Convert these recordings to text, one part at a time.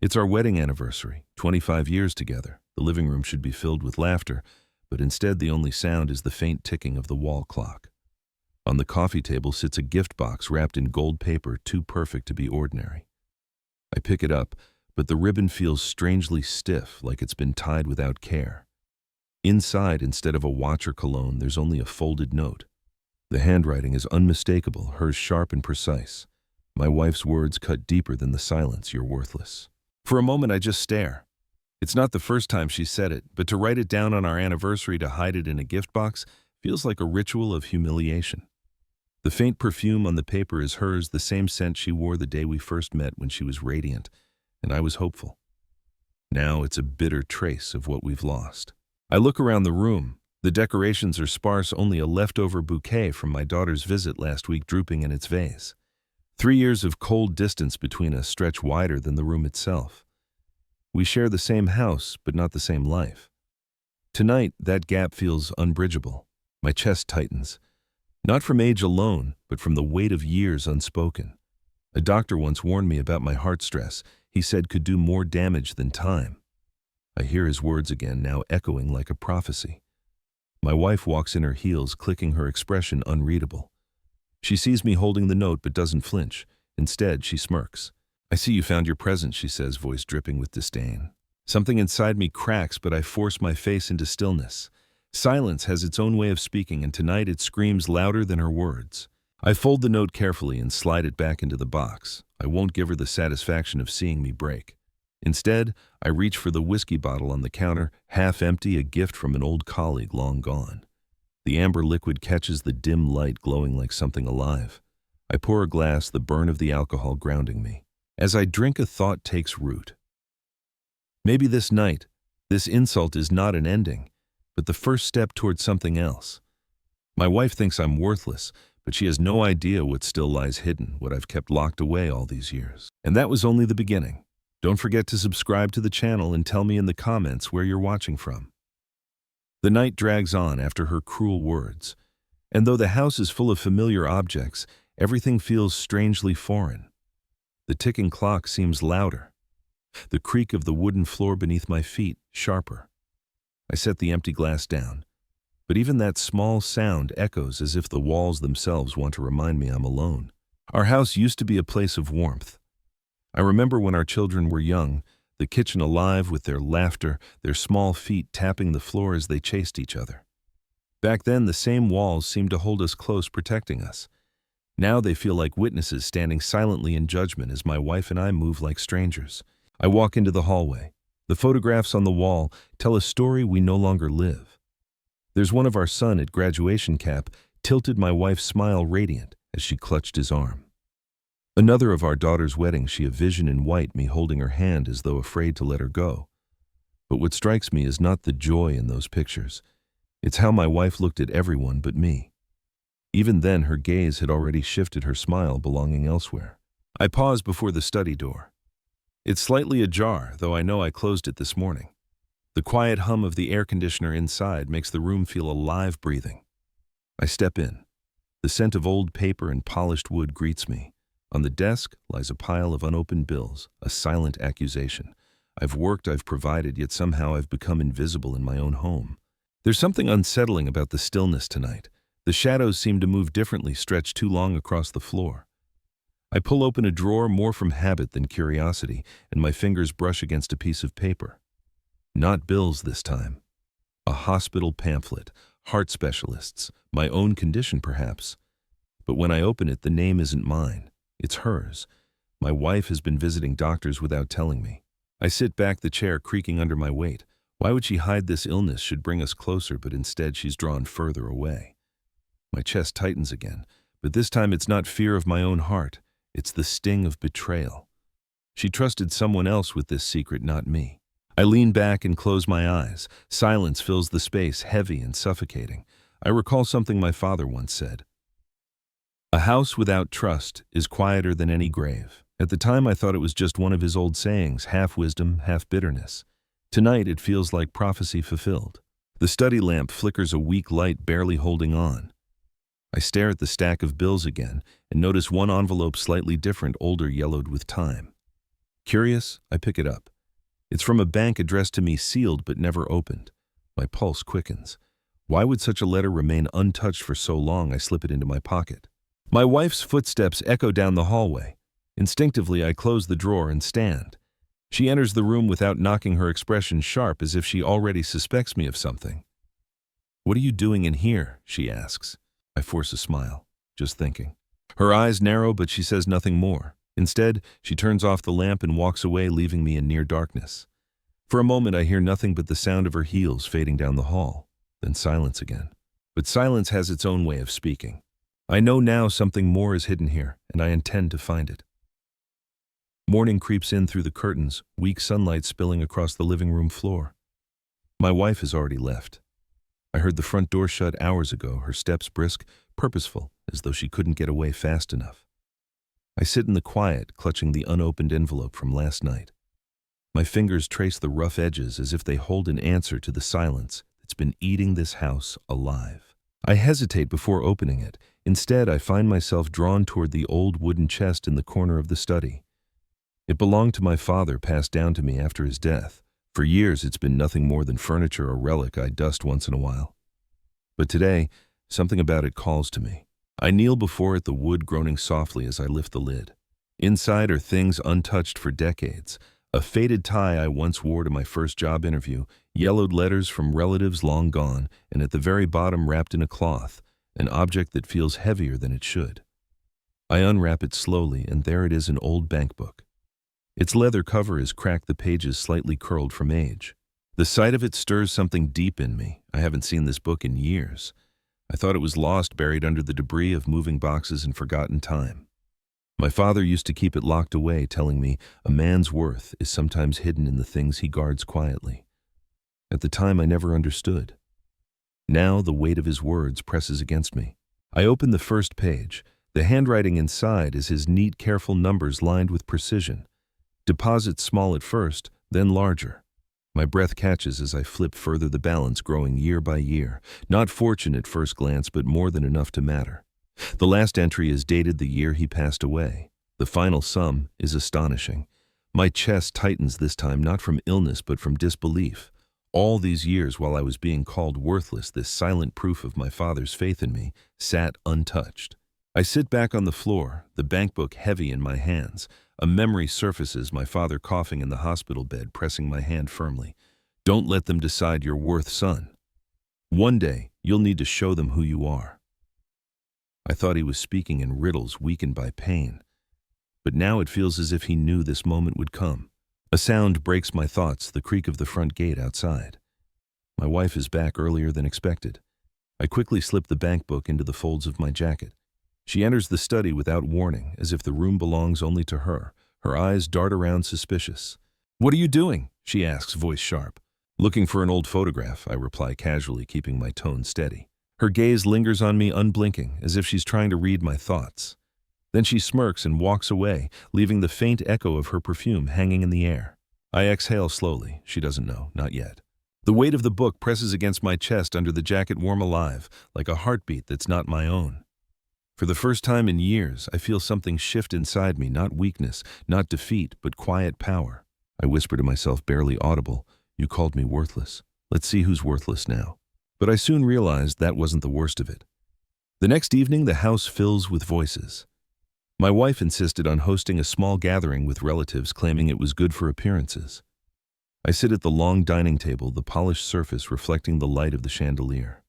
It's our wedding anniversary, 25 years together. The living room should be filled with laughter, but instead the only sound is the faint ticking of the wall clock. On the coffee table sits a gift box wrapped in gold paper too perfect to be ordinary. I pick it up, but the ribbon feels strangely stiff, like it's been tied without care. Inside, instead of a watch or cologne, there's only a folded note. The handwriting is unmistakable, hers sharp and precise. My wife's words cut deeper than the silence, "You're worthless." For a moment I just stare. It's not the first time she said it, but to write it down on our anniversary to hide it in a gift box feels like a ritual of humiliation. The faint perfume on the paper is hers, the same scent she wore the day we first met when she was radiant, and I was hopeful. Now it's a bitter trace of what we've lost. I look around the room. The decorations are sparse, only a leftover bouquet from my daughter's visit last week drooping in its vase. 3 years of cold distance between us stretch wider than the room itself. We share the same house, but not the same life. Tonight, that gap feels unbridgeable. My chest tightens. Not from age alone, but from the weight of years unspoken. A doctor once warned me about my heart stress. He said could do more damage than time. I hear his words again, now echoing like a prophecy. My wife walks in her heels, clicking, her expression unreadable. She sees me holding the note but doesn't flinch. Instead, she smirks. "I see you found your present," she says, voice dripping with disdain. Something inside me cracks, but I force my face into stillness. Silence has its own way of speaking, and tonight it screams louder than her words. I fold the note carefully and slide it back into the box. I won't give her the satisfaction of seeing me break. Instead, I reach for the whiskey bottle on the counter, half empty, a gift from an old colleague long gone. The amber liquid catches the dim light, glowing like something alive. I pour a glass, the burn of the alcohol grounding me. As I drink, a thought takes root. Maybe this night, this insult is not an ending, but the first step towards something else. My wife thinks I'm worthless, but she has no idea what still lies hidden, what I've kept locked away all these years. And that was only the beginning. Don't forget to subscribe to the channel and tell me in the comments where you're watching from. The night drags on after her cruel words, and though the house is full of familiar objects, everything feels strangely foreign. The ticking clock seems louder. The creak of the wooden floor beneath my feet sharper. I set the empty glass down, but even that small sound echoes as if the walls themselves want to remind me I'm alone. Our house used to be a place of warmth. I remember when our children were young, the kitchen alive with their laughter, their small feet tapping the floor as they chased each other. Back then, the same walls seemed to hold us close, protecting us. Now they feel like witnesses standing silently in judgment as my wife and I move like strangers. I walk into the hallway. The photographs on the wall tell a story we no longer live. There's one of our son at graduation cap, tilted, my wife's smile radiant as she clutched his arm. Another of our daughter's wedding, she a vision in white, me holding her hand as though afraid to let her go. But what strikes me is not the joy in those pictures. It's how my wife looked at everyone but me. Even then, her gaze had already shifted, her smile belonging elsewhere. I pause before the study door. It's slightly ajar, though I know I closed it this morning. The quiet hum of the air conditioner inside makes the room feel alive, breathing. I step in. The scent of old paper and polished wood greets me. On the desk lies a pile of unopened bills, a silent accusation. I've worked, I've provided, yet somehow I've become invisible in my own home. There's something unsettling about the stillness tonight. The shadows seem to move differently, stretched too long across the floor. I pull open a drawer, more from habit than curiosity, and my fingers brush against a piece of paper. Not bills this time. A hospital pamphlet, heart specialists, my own condition perhaps. But when I open it, the name isn't mine. It's hers. My wife has been visiting doctors without telling me. I sit back, the chair creaking under my weight. Why would she hide this illness should bring us closer, but instead she's drawn further away? My chest tightens again, but this time it's not fear of my own heart. It's the sting of betrayal. She trusted someone else with this secret, not me. I lean back and close my eyes. Silence fills the space, heavy and suffocating. I recall something my father once said. A house without trust is quieter than any grave. At the time, I thought it was just one of his old sayings, half wisdom, half bitterness. Tonight, it feels like prophecy fulfilled. The study lamp flickers a weak light, barely holding on. I stare at the stack of bills again and notice one envelope slightly different, older, yellowed with time. Curious, I pick it up. It's from a bank addressed to me, sealed but never opened. My pulse quickens. Why would such a letter remain untouched for so long? I slip it into my pocket. My wife's footsteps echo down the hallway. Instinctively, I close the drawer and stand. She enters the room without knocking, her expression sharp as if she already suspects me of something. "What are you doing in here?" she asks. I force a smile, just thinking. Her eyes narrow, but she says nothing more. Instead, she turns off the lamp and walks away, leaving me in near darkness. For a moment, I hear nothing but the sound of her heels fading down the hall, then silence again. But silence has its own way of speaking. I know now something more is hidden here, and I intend to find it. Morning creeps in through the curtains, weak sunlight spilling across the living room floor. My wife has already left. I heard the front door shut hours ago, her steps brisk, purposeful, as though she couldn't get away fast enough. I sit in the quiet, clutching the unopened envelope from last night. My fingers trace the rough edges as if they hold an answer to the silence that's been eating this house alive. I hesitate before opening it. Instead, I find myself drawn toward the old wooden chest in the corner of the study. It belonged to my father, passed down to me after his death. For years, it's been nothing more than furniture or relic I dust once in a while. But today, something about it calls to me. I kneel before it, the wood groaning softly as I lift the lid. Inside are things untouched for decades. A faded tie I once wore to my first job interview, yellowed letters from relatives long gone, and at the very bottom, wrapped in a cloth, an object that feels heavier than it should. I unwrap it slowly, and there it is, an old bank book. Its leather cover is cracked, the pages slightly curled from age. The sight of it stirs something deep in me. I haven't seen this book in years. I thought it was lost, buried under the debris of moving boxes and forgotten time. My father used to keep it locked away, telling me a man's worth is sometimes hidden in the things he guards quietly. At the time, I never understood. Now the weight of his words presses against me. I open the first page. The handwriting inside is his neat, careful numbers lined with precision. Deposits small at first, then larger. My breath catches as I flip further, the balance growing year by year. Not fortune at first glance, but more than enough to matter. The last entry is dated the year he passed away. The final sum is astonishing. My chest tightens this time, not from illness, but from disbelief. All these years, while I was being called worthless, this silent proof of my father's faith in me sat untouched. I sit back on the floor, the bank book heavy in my hands. A memory surfaces, my father coughing in the hospital bed, pressing my hand firmly. "Don't let them decide your worth, son. One day, you'll need to show them who you are." I thought he was speaking in riddles, weakened by pain. But now it feels as if he knew this moment would come. A sound breaks my thoughts, the creak of the front gate outside. My wife is back earlier than expected. I quickly slip the bank book into the folds of my jacket. She enters the study without warning, as if the room belongs only to her. Her eyes dart around, suspicious. "What are you doing?" she asks, voice sharp. "Looking for an old photograph," I reply casually, keeping my tone steady. Her gaze lingers on me, unblinking, as if she's trying to read my thoughts. Then she smirks and walks away, leaving the faint echo of her perfume hanging in the air. I exhale slowly. She doesn't know, not yet. The weight of the book presses against my chest, under the jacket warm alive, like a heartbeat that's not my own. For the first time in years, I feel something shift inside me, not weakness, not defeat, but quiet power. I whisper to myself, barely audible, "You called me worthless. Let's see who's worthless now." But I soon realized that wasn't the worst of it. The next evening, the house fills with voices. My wife insisted on hosting a small gathering with relatives, claiming it was good for appearances. I sit at the long dining table, the polished surface reflecting the light of the chandelier.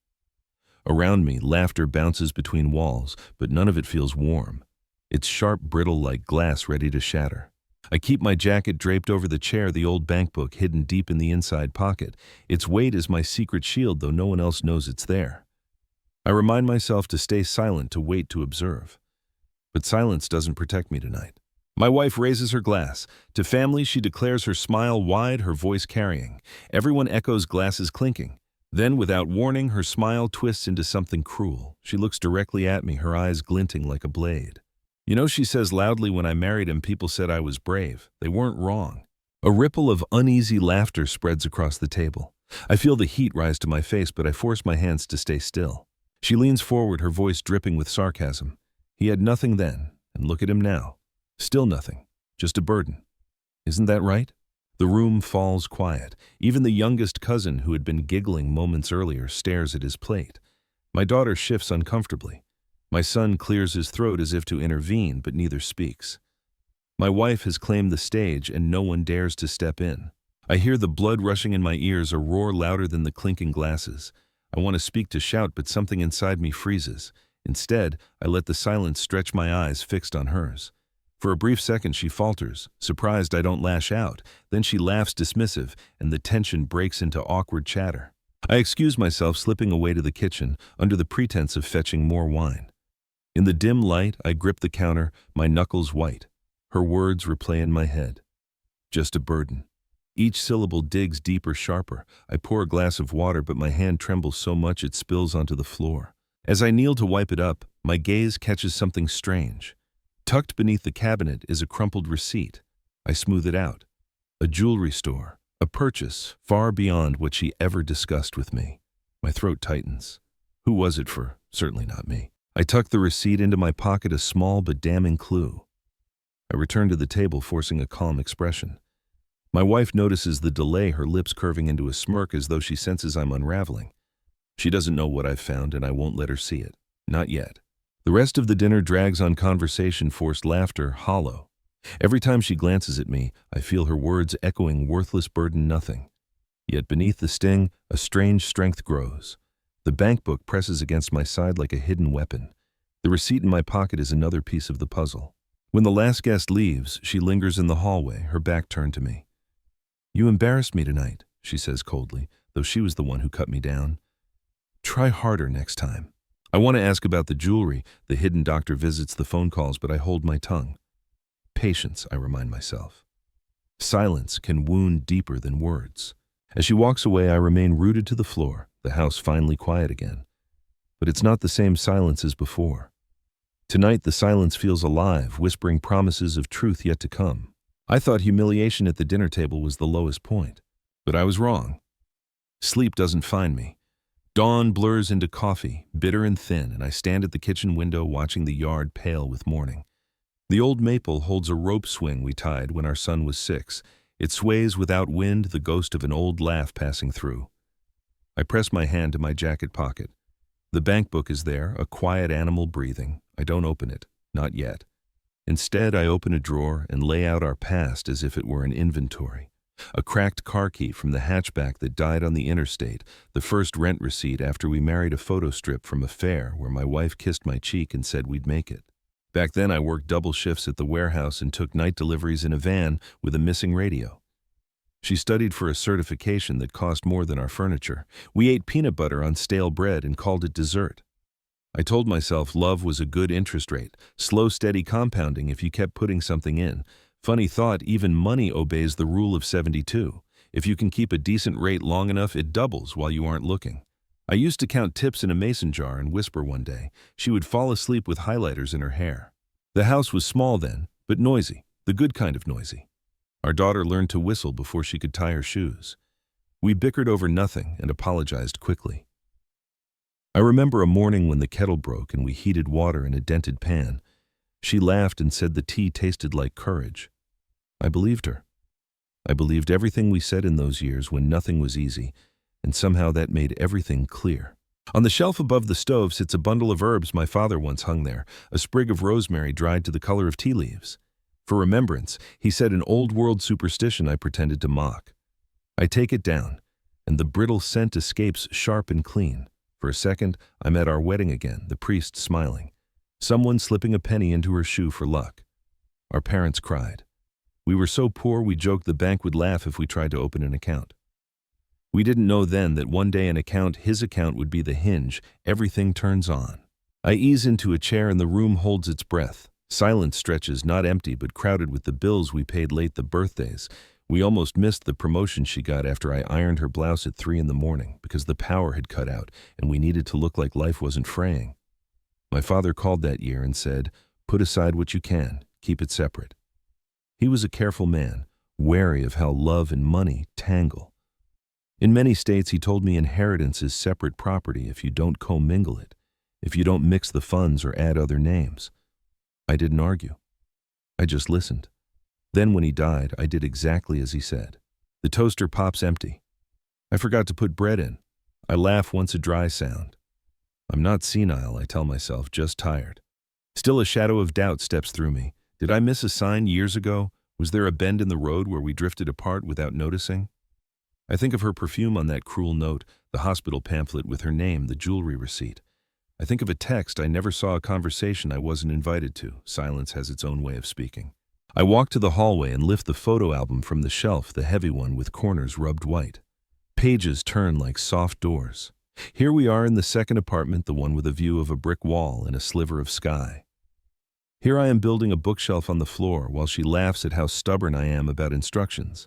Around me, laughter bounces between walls, but none of it feels warm. It's sharp, brittle, like glass ready to shatter. I keep my jacket draped over the chair, the old bank book hidden deep in the inside pocket. Its weight is my secret shield, though no one else knows it's there. I remind myself to stay silent, to wait, to observe. But silence doesn't protect me tonight. My wife raises her glass. To family, she declares, her smile wide, her voice carrying. Everyone echoes, glasses clinking. Then, without warning, her smile twists into something cruel. She looks directly at me, her eyes glinting like a blade. "You know," she says loudly, "when I married him, people said I was brave. They weren't wrong." A ripple of uneasy laughter spreads across the table. I feel the heat rise to my face, but I force my hands to stay still. She leans forward, her voice dripping with sarcasm. "He had nothing then, and look at him now. Still nothing, just a burden." Isn't that right? The room falls quiet. Even the youngest cousin, who had been giggling moments earlier, stares at his plate. My daughter shifts uncomfortably. My son clears his throat as if to intervene, but neither speaks. My wife has claimed the stage, and no one dares to step in. I hear the blood rushing in my ears, a roar louder than the clinking glasses. I want to speak, to shout, but something inside me freezes. Instead, I let the silence stretch, my eyes fixed on hers. For a brief second she falters, surprised I don't lash out. Then she laughs dismissive, and the tension breaks into awkward chatter. I excuse myself, slipping away to the kitchen, under the pretense of fetching more wine. In the dim light, I grip the counter, my knuckles white. Her words replay in my head. Just a burden. Each syllable digs deeper, sharper. I pour a glass of water, but my hand trembles so much it spills onto the floor. As I kneel to wipe it up, my gaze catches something strange. Tucked beneath the cabinet is a crumpled receipt. I smooth it out. A jewelry store. A purchase far beyond what she ever discussed with me. My throat tightens. Who was it for? Certainly not me. I tuck the receipt into my pocket, a small but damning clue. I return to the table, forcing a calm expression. My wife notices the delay, her lips curving into a smirk as though she senses I'm unraveling. She doesn't know what I've found, and I won't let her see it. Not yet. The rest of the dinner drags on, conversation, forced laughter, hollow. Every time she glances at me, I feel her words echoing, worthless burden, nothing. Yet beneath the sting, a strange strength grows. The bank book presses against my side like a hidden weapon. The receipt in my pocket is another piece of the puzzle. When the last guest leaves, she lingers in the hallway, her back turned to me. "You embarrassed me tonight," she says coldly, though she was the one who cut me down. "Try harder next time." I want to ask about the jewelry, the hidden doctor visits, the phone calls, but I hold my tongue. Patience, I remind myself. Silence can wound deeper than words. As she walks away, I remain rooted to the floor, the house finally quiet again. But it's not the same silence as before. Tonight, the silence feels alive, whispering promises of truth yet to come. I thought humiliation at the dinner table was the lowest point, but I was wrong. Sleep doesn't find me. Dawn blurs into coffee, bitter and thin, and I stand at the kitchen window watching the yard pale with morning. The old maple holds a rope swing we tied when our son was 6. It sways without wind, the ghost of an old laugh passing through. I press my hand to my jacket pocket. The bank book is there, a quiet animal breathing. I don't open it, not yet. Instead, I open a drawer and lay out our past as if it were an inventory. A cracked car key from the hatchback that died on the interstate, the first rent receipt after we married, a photo strip from a fair where my wife kissed my cheek and said we'd make it. Back then, I worked double shifts at the warehouse and took night deliveries in a van with a missing radio. She studied for a certification that cost more than our furniture. We ate peanut butter on stale bread and called it dessert. I told myself love was a good interest rate, slow, steady compounding if you kept putting something in. Funny thought, even money obeys the rule of 72. If you can keep a decent rate long enough, it doubles while you aren't looking. I used to count tips in a mason jar and whisper one day. She would fall asleep with highlighters in her hair. The house was small then, but noisy, the good kind of noisy. Our daughter learned to whistle before she could tie her shoes. We bickered over nothing and apologized quickly. I remember a morning when the kettle broke and we heated water in a dented pan. She laughed and said the tea tasted like courage. I believed her. I believed everything we said in those years when nothing was easy, and somehow that made everything clear. On the shelf above the stove sits a bundle of herbs my father once hung there, a sprig of rosemary dried to the color of tea leaves. For remembrance, he said, an old-world superstition I pretended to mock. I take it down, and the brittle scent escapes sharp and clean. For a second, I'm at our wedding again, the priest smiling. Someone slipping a penny into her shoe for luck. Our parents cried. We were so poor we joked the bank would laugh if we tried to open an account. We didn't know then that one day his account would be the hinge, everything turns on. I ease into a chair and the room holds its breath. Silence stretches, not empty but crowded with the bills we paid late, the birthdays. We almost missed the promotion she got after I ironed her blouse at 3 a.m. because the power had cut out and we needed to look like life wasn't fraying. My father called that year and said, "Put aside what you can, keep it separate." He was a careful man, wary of how love and money tangle. In many states, he told me inheritance is separate property if you don't commingle it, if you don't mix the funds or add other names. I didn't argue. I just listened. Then when he died, I did exactly as he said. The toaster pops empty. I forgot to put bread in. I laugh once a dry sound. I'm not senile, I tell myself, just tired. Still a shadow of doubt steps through me. Did I miss a sign years ago? Was there a bend in the road where we drifted apart without noticing? I think of her perfume on that cruel note, the hospital pamphlet with her name, the jewelry receipt. I think of a text I never saw, a conversation I wasn't invited to. Silence has its own way of speaking. I walk to the hallway and lift the photo album from the shelf, the heavy one with corners rubbed white. Pages turn like soft doors. Here we are in the second apartment, the one with a view of a brick wall and a sliver of sky. Here I am building a bookshelf on the floor while she laughs at how stubborn I am about instructions.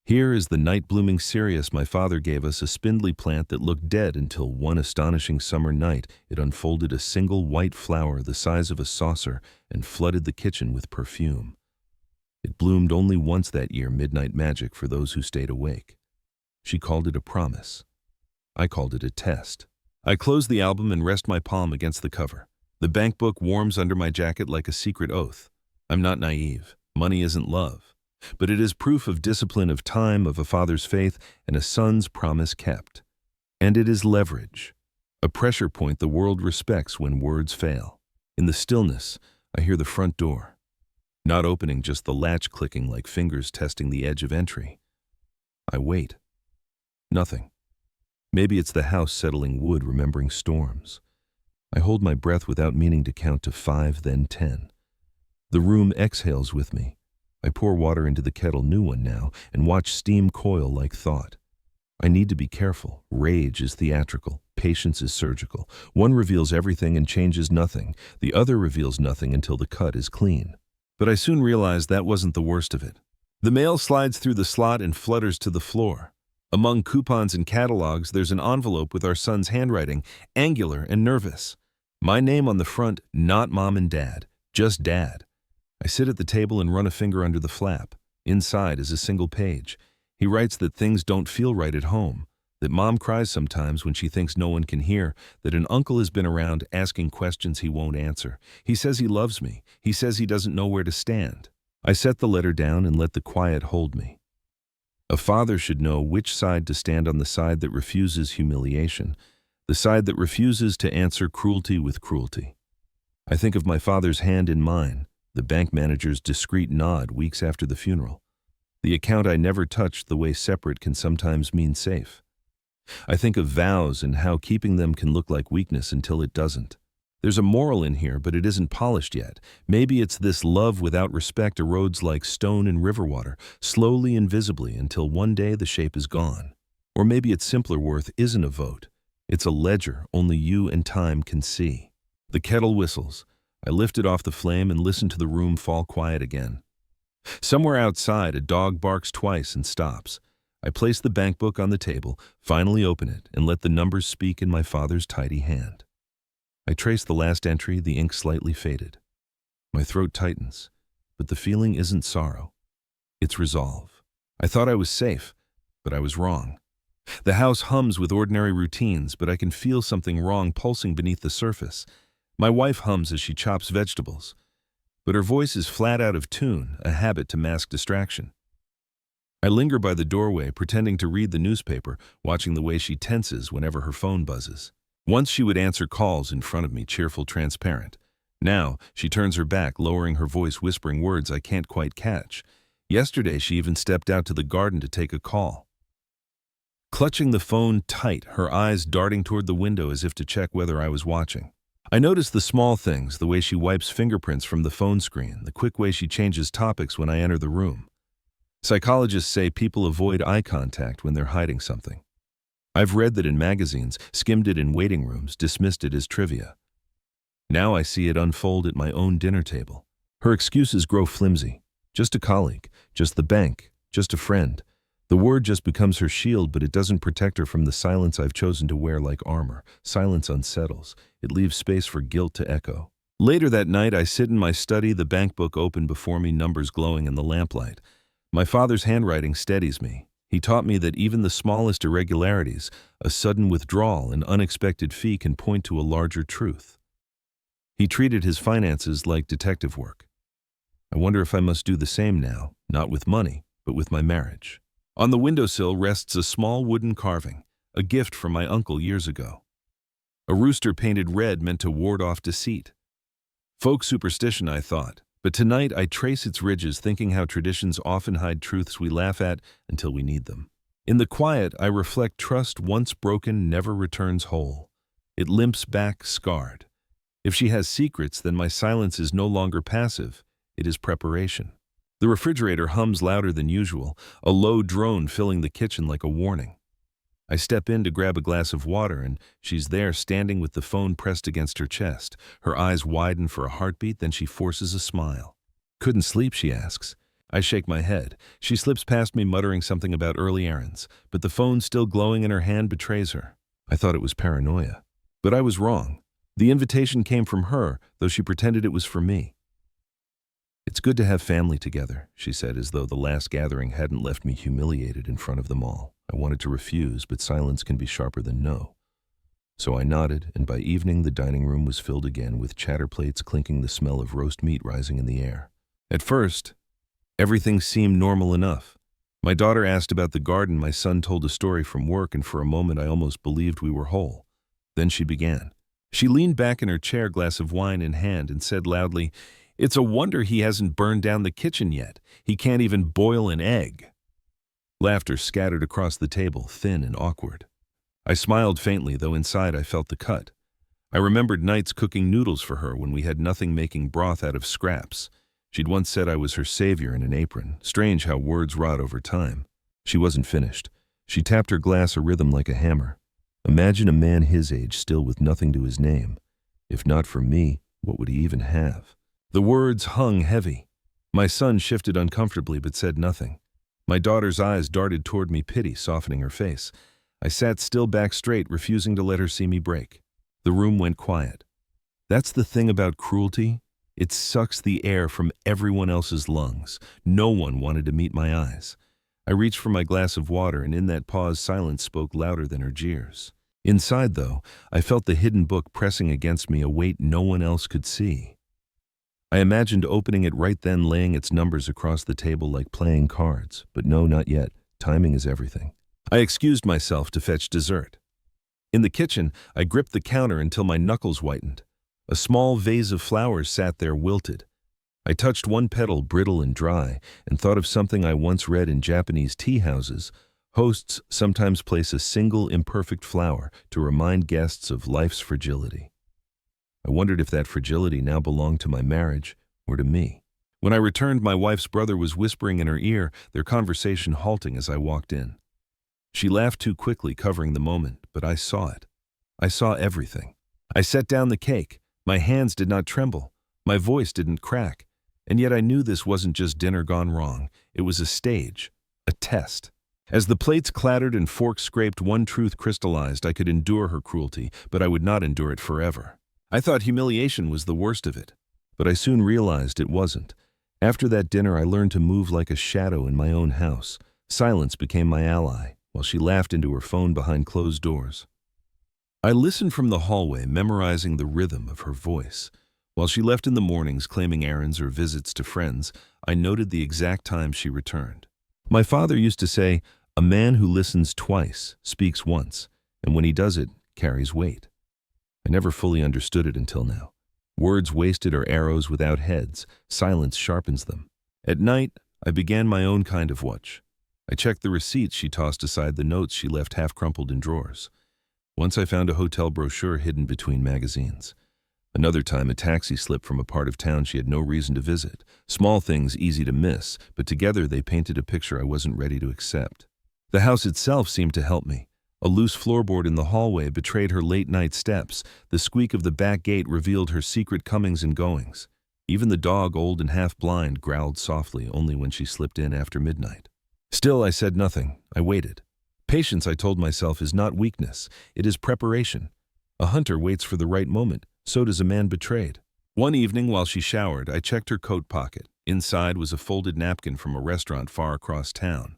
Here is the night-blooming cereus my father gave us, a spindly plant that looked dead until one astonishing summer night it unfolded a single white flower the size of a saucer and flooded the kitchen with perfume. It bloomed only once that year, midnight magic for those who stayed awake. She called it a promise. I called it a test. I close the album and rest my palm against the cover. The bank book warms under my jacket like a secret oath. I'm not naive. Money isn't love. But it is proof of discipline, of time, of a father's faith, and a son's promise kept. And it is leverage, a pressure point the world respects when words fail. In the stillness, I hear the front door. Not opening, just the latch clicking like fingers testing the edge of entry. I wait. Nothing. Maybe it's the house settling wood, remembering storms. I hold my breath without meaning to count to 5, then 10. The room exhales with me. I pour water into the kettle, new one now, and watch steam coil like thought. I need to be careful. Rage is theatrical. Patience is surgical. One reveals everything and changes nothing. The other reveals nothing until the cut is clean. But I soon realized that wasn't the worst of it. The mail slides through the slot and flutters to the floor. Among coupons and catalogs, there's an envelope with our son's handwriting, angular and nervous. My name on the front, not Mom and Dad, just Dad. I sit at the table and run a finger under the flap. Inside is a single page. He writes that things don't feel right at home, that Mom cries sometimes when she thinks no one can hear, that an uncle has been around asking questions he won't answer. He says he loves me. He says he doesn't know where to stand. I set the letter down and let the quiet hold me. A father should know which side to stand on, the side that refuses humiliation, the side that refuses to answer cruelty with cruelty. I think of my father's hand in mine, the bank manager's discreet nod weeks after the funeral, the account I never touched, the way separate can sometimes mean safe. I think of vows and how keeping them can look like weakness until it doesn't. There's a moral in here, but it isn't polished yet. Maybe it's this: love without respect erodes like stone in river water, slowly and visibly, until one day the shape is gone. Or maybe it's simpler: worth isn't a vote. It's a ledger only you and time can see. The kettle whistles. I lift it off the flame and listen to the room fall quiet again. Somewhere outside, a dog barks twice and stops. I place the bank book on the table, finally open it, and let the numbers speak in my father's tidy hand. I trace the last entry, the ink slightly faded. My throat tightens, but the feeling isn't sorrow. It's resolve. I thought I was safe, but I was wrong. The house hums with ordinary routines, but I can feel something wrong pulsing beneath the surface. My wife hums as she chops vegetables, but her voice is flat out of tune, a habit to mask distraction. I linger by the doorway, pretending to read the newspaper, watching the way she tenses whenever her phone buzzes. Once she would answer calls in front of me, cheerful, transparent. Now, she turns her back, lowering her voice, whispering words I can't quite catch. Yesterday, she even stepped out to the garden to take a call. Clutching the phone tight, her eyes darting toward the window as if to check whether I was watching. I notice the small things, the way she wipes fingerprints from the phone screen, the quick way she changes topics when I enter the room. Psychologists say people avoid eye contact when they're hiding something. I've read that in magazines, skimmed it in waiting rooms, dismissed it as trivia. Now I see it unfold at my own dinner table. Her excuses grow flimsy. Just a colleague, just the bank, just a friend. The word just becomes her shield, but it doesn't protect her from the silence I've chosen to wear like armor. Silence unsettles. It leaves space for guilt to echo. Later that night, I sit in my study, the bank book open before me, numbers glowing in the lamplight. My father's handwriting steadies me. He taught me that even the smallest irregularities, a sudden withdrawal, an unexpected fee, can point to a larger truth. He treated his finances like detective work. I wonder if I must do the same now, not with money, but with my marriage. On the windowsill rests a small wooden carving, a gift from my uncle years ago. A rooster painted red meant to ward off deceit. Folk superstition, I thought, but tonight I trace its ridges, thinking how traditions often hide truths we laugh at until we need them. In the quiet, I reflect trust once broken never returns whole. It limps back scarred. If she has secrets, then my silence is no longer passive, it is preparation. The refrigerator hums louder than usual, a low drone filling the kitchen like a warning. I step in to grab a glass of water, and she's there standing with the phone pressed against her chest. Her eyes widen for a heartbeat, then she forces a smile. "Couldn't sleep?" she asks. I shake my head. She slips past me muttering something about early errands, but the phone still glowing in her hand betrays her. I thought it was paranoia. But I was wrong. The invitation came from her, though she pretended it was for me. "It's good to have family together," she said, as though the last gathering hadn't left me humiliated in front of them all. I wanted to refuse, but silence can be sharper than no. So I nodded, and by evening the dining room was filled again with chatter plates clinking, the smell of roast meat rising in the air. At first, everything seemed normal enough. My daughter asked about the garden, my son told a story from work, and for a moment I almost believed we were whole. Then she began. She leaned back in her chair, glass of wine in hand, and said loudly, "It's a wonder he hasn't burned down the kitchen yet. He can't even boil an egg." Laughter scattered across the table, thin and awkward. I smiled faintly, though inside I felt the cut. I remembered nights cooking noodles for her when we had nothing, making broth out of scraps. She'd once said I was her savior in an apron. Strange how words rot over time. She wasn't finished. She tapped her glass, a rhythm like a hammer. Imagine a man his age still with nothing to his name. If not for me, what would he even have? The words hung heavy. My son shifted uncomfortably but said nothing. My daughter's eyes darted toward me, pity softening her face. I sat still, back straight, refusing to let her see me break. The room went quiet. That's the thing about cruelty. It sucks the air from everyone else's lungs. No one wanted to meet my eyes. I reached for my glass of water, and in that pause, silence spoke louder than her jeers. Inside, though, I felt the hidden book pressing against me, a weight no one else could see. I imagined opening it right then, laying its numbers across the table like playing cards. But no, not yet. Timing is everything. I excused myself to fetch dessert. In the kitchen, I gripped the counter until my knuckles whitened. A small vase of flowers sat there, wilted. I touched one petal, brittle and dry, and thought of something I once read in Japanese tea houses. Hosts sometimes place a single imperfect flower to remind guests of life's fragility. I wondered if that fragility now belonged to my marriage or to me. When I returned, my wife's brother was whispering in her ear, their conversation halting as I walked in. She laughed too quickly, covering the moment, but I saw it. I saw everything. I set down the cake. My hands did not tremble. My voice didn't crack. And yet I knew this wasn't just dinner gone wrong. It was a stage, a test. As the plates clattered and forks scraped, one truth crystallized. I could endure her cruelty, but I would not endure it forever. I thought humiliation was the worst of it, but I soon realized it wasn't. After that dinner, I learned to move like a shadow in my own house. Silence became my ally, while she laughed into her phone behind closed doors. I listened from the hallway, memorizing the rhythm of her voice. While she left in the mornings, claiming errands or visits to friends, I noted the exact time she returned. My father used to say, "A man who listens twice speaks once, and when he does it, carries weight." I never fully understood it until now. Words wasted are arrows without heads. Silence sharpens them. At night, I began my own kind of watch. I checked the receipts she tossed aside, the notes she left half crumpled in drawers. Once I found a hotel brochure hidden between magazines. Another time, a taxi slip from a part of town she had no reason to visit. Small things easy to miss, but together they painted a picture I wasn't ready to accept. The house itself seemed to help me. A loose floorboard in the hallway betrayed her late-night steps. The squeak of the back gate revealed her secret comings and goings. Even the dog, old and half-blind, growled softly only when she slipped in after midnight. Still, I said nothing. I waited. Patience, I told myself, is not weakness. It is preparation. A hunter waits for the right moment. So does a man betrayed. One evening, while she showered, I checked her coat pocket. Inside was a folded napkin from a restaurant far across town.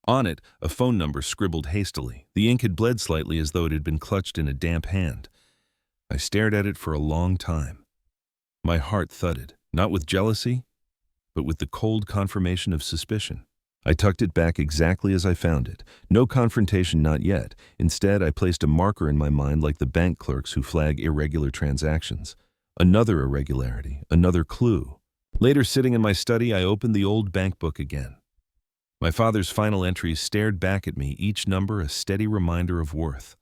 On it, a phone number scribbled hastily. The ink had bled slightly, as though it had been clutched in a damp hand. I stared at it for a long time. My heart thudded, not with jealousy, but with the cold confirmation of suspicion. I tucked it back exactly as I found it. No confrontation, not yet. Instead, I placed a marker in my mind like the bank clerks who flag irregular transactions. Another irregularity, another clue. Later, sitting in my study, I opened the old bank book again. My father's final entries stared back at me, each number a steady reminder of worth.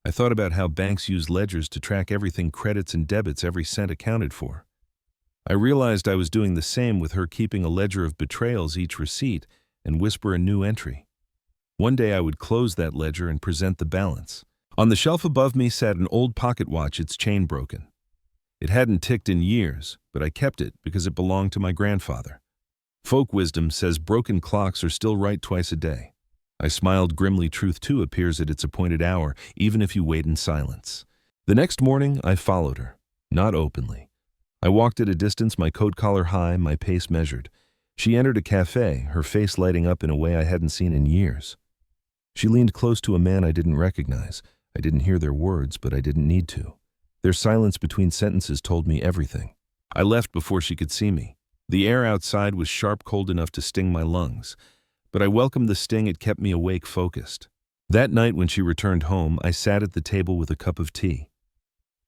I thought about how banks use ledgers to track everything, credits and debits, every cent accounted for. I realized I was doing the same with her, keeping a ledger of betrayals, each receipt, and whisper a new entry. One day I would close that ledger and present the balance. On the shelf above me sat an old pocket watch, its chain broken. It hadn't ticked in years, but I kept it because it belonged to my grandfather. Folk wisdom says broken clocks are still right twice a day. I smiled grimly. Truth too appears at its appointed hour, even if you wait in silence. The next morning, I followed her, not openly. I walked at a distance, my coat collar high, my pace measured. She entered a cafe, her face lighting up in a way I hadn't seen in years. She leaned close to a man I didn't recognize. I didn't hear their words, but I didn't need to. Their silence between sentences told me everything. I left before she could see me. The air outside was sharp, cold enough to sting my lungs, but I welcomed the sting. It kept me awake, focused. That night when she returned home, I sat at the table with a cup of tea.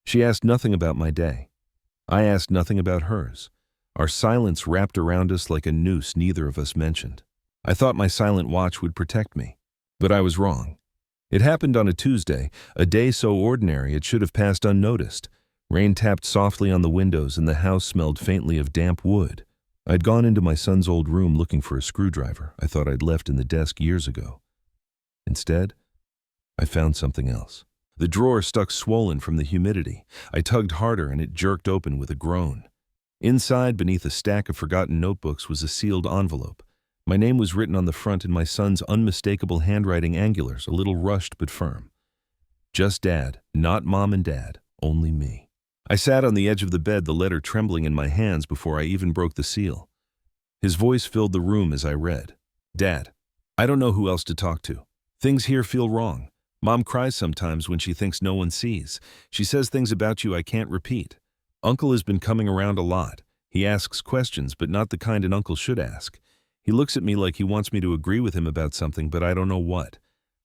She asked nothing about my day. I asked nothing about hers. Our silence wrapped around us like a noose neither of us mentioned. I thought my silent watch would protect me, but I was wrong. It happened on a Tuesday, a day so ordinary it should have passed unnoticed. Rain tapped softly on the windows and the house smelled faintly of damp wood. I'd gone into my son's old room looking for a screwdriver I thought I'd left in the desk years ago. Instead, I found something else. The drawer stuck swollen from the humidity. I tugged harder and it jerked open with a groan. Inside, beneath a stack of forgotten notebooks, was a sealed envelope. My name was written on the front in my son's unmistakable handwriting, angulars, a little rushed but firm. Just Dad, not Mom and Dad, only me. I sat on the edge of the bed, the letter trembling in my hands before I even broke the seal. His voice filled the room as I read. Dad, I don't know who else to talk to. Things here feel wrong. Mom cries sometimes when she thinks no one sees. She says things about you I can't repeat. Uncle has been coming around a lot. He asks questions, but not the kind an uncle should ask. He looks at me like he wants me to agree with him about something, but I don't know what.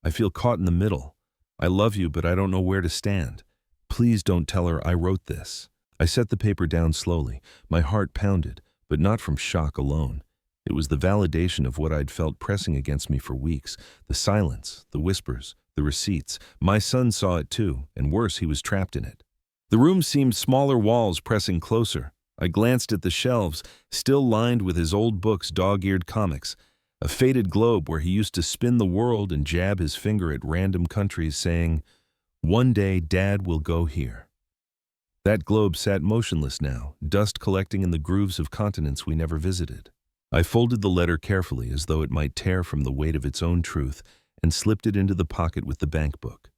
I feel caught in the middle. I love you, but I don't know where to stand. Please don't tell her I wrote this. I set the paper down slowly. My heart pounded, but not from shock alone. It was the validation of what I'd felt pressing against me for weeks. The silence, the whispers, the receipts. My son saw it too, and worse, he was trapped in it. The room seemed smaller, walls pressing closer. I glanced at the shelves, still lined with his old books, dog-eared comics, a faded globe where he used to spin the world and jab his finger at random countries, saying, "One day Dad will go here." That globe sat motionless now, dust collecting in the grooves of continents we never visited. I folded the letter carefully as though it might tear from the weight of its own truth and slipped it into the pocket with the bank book.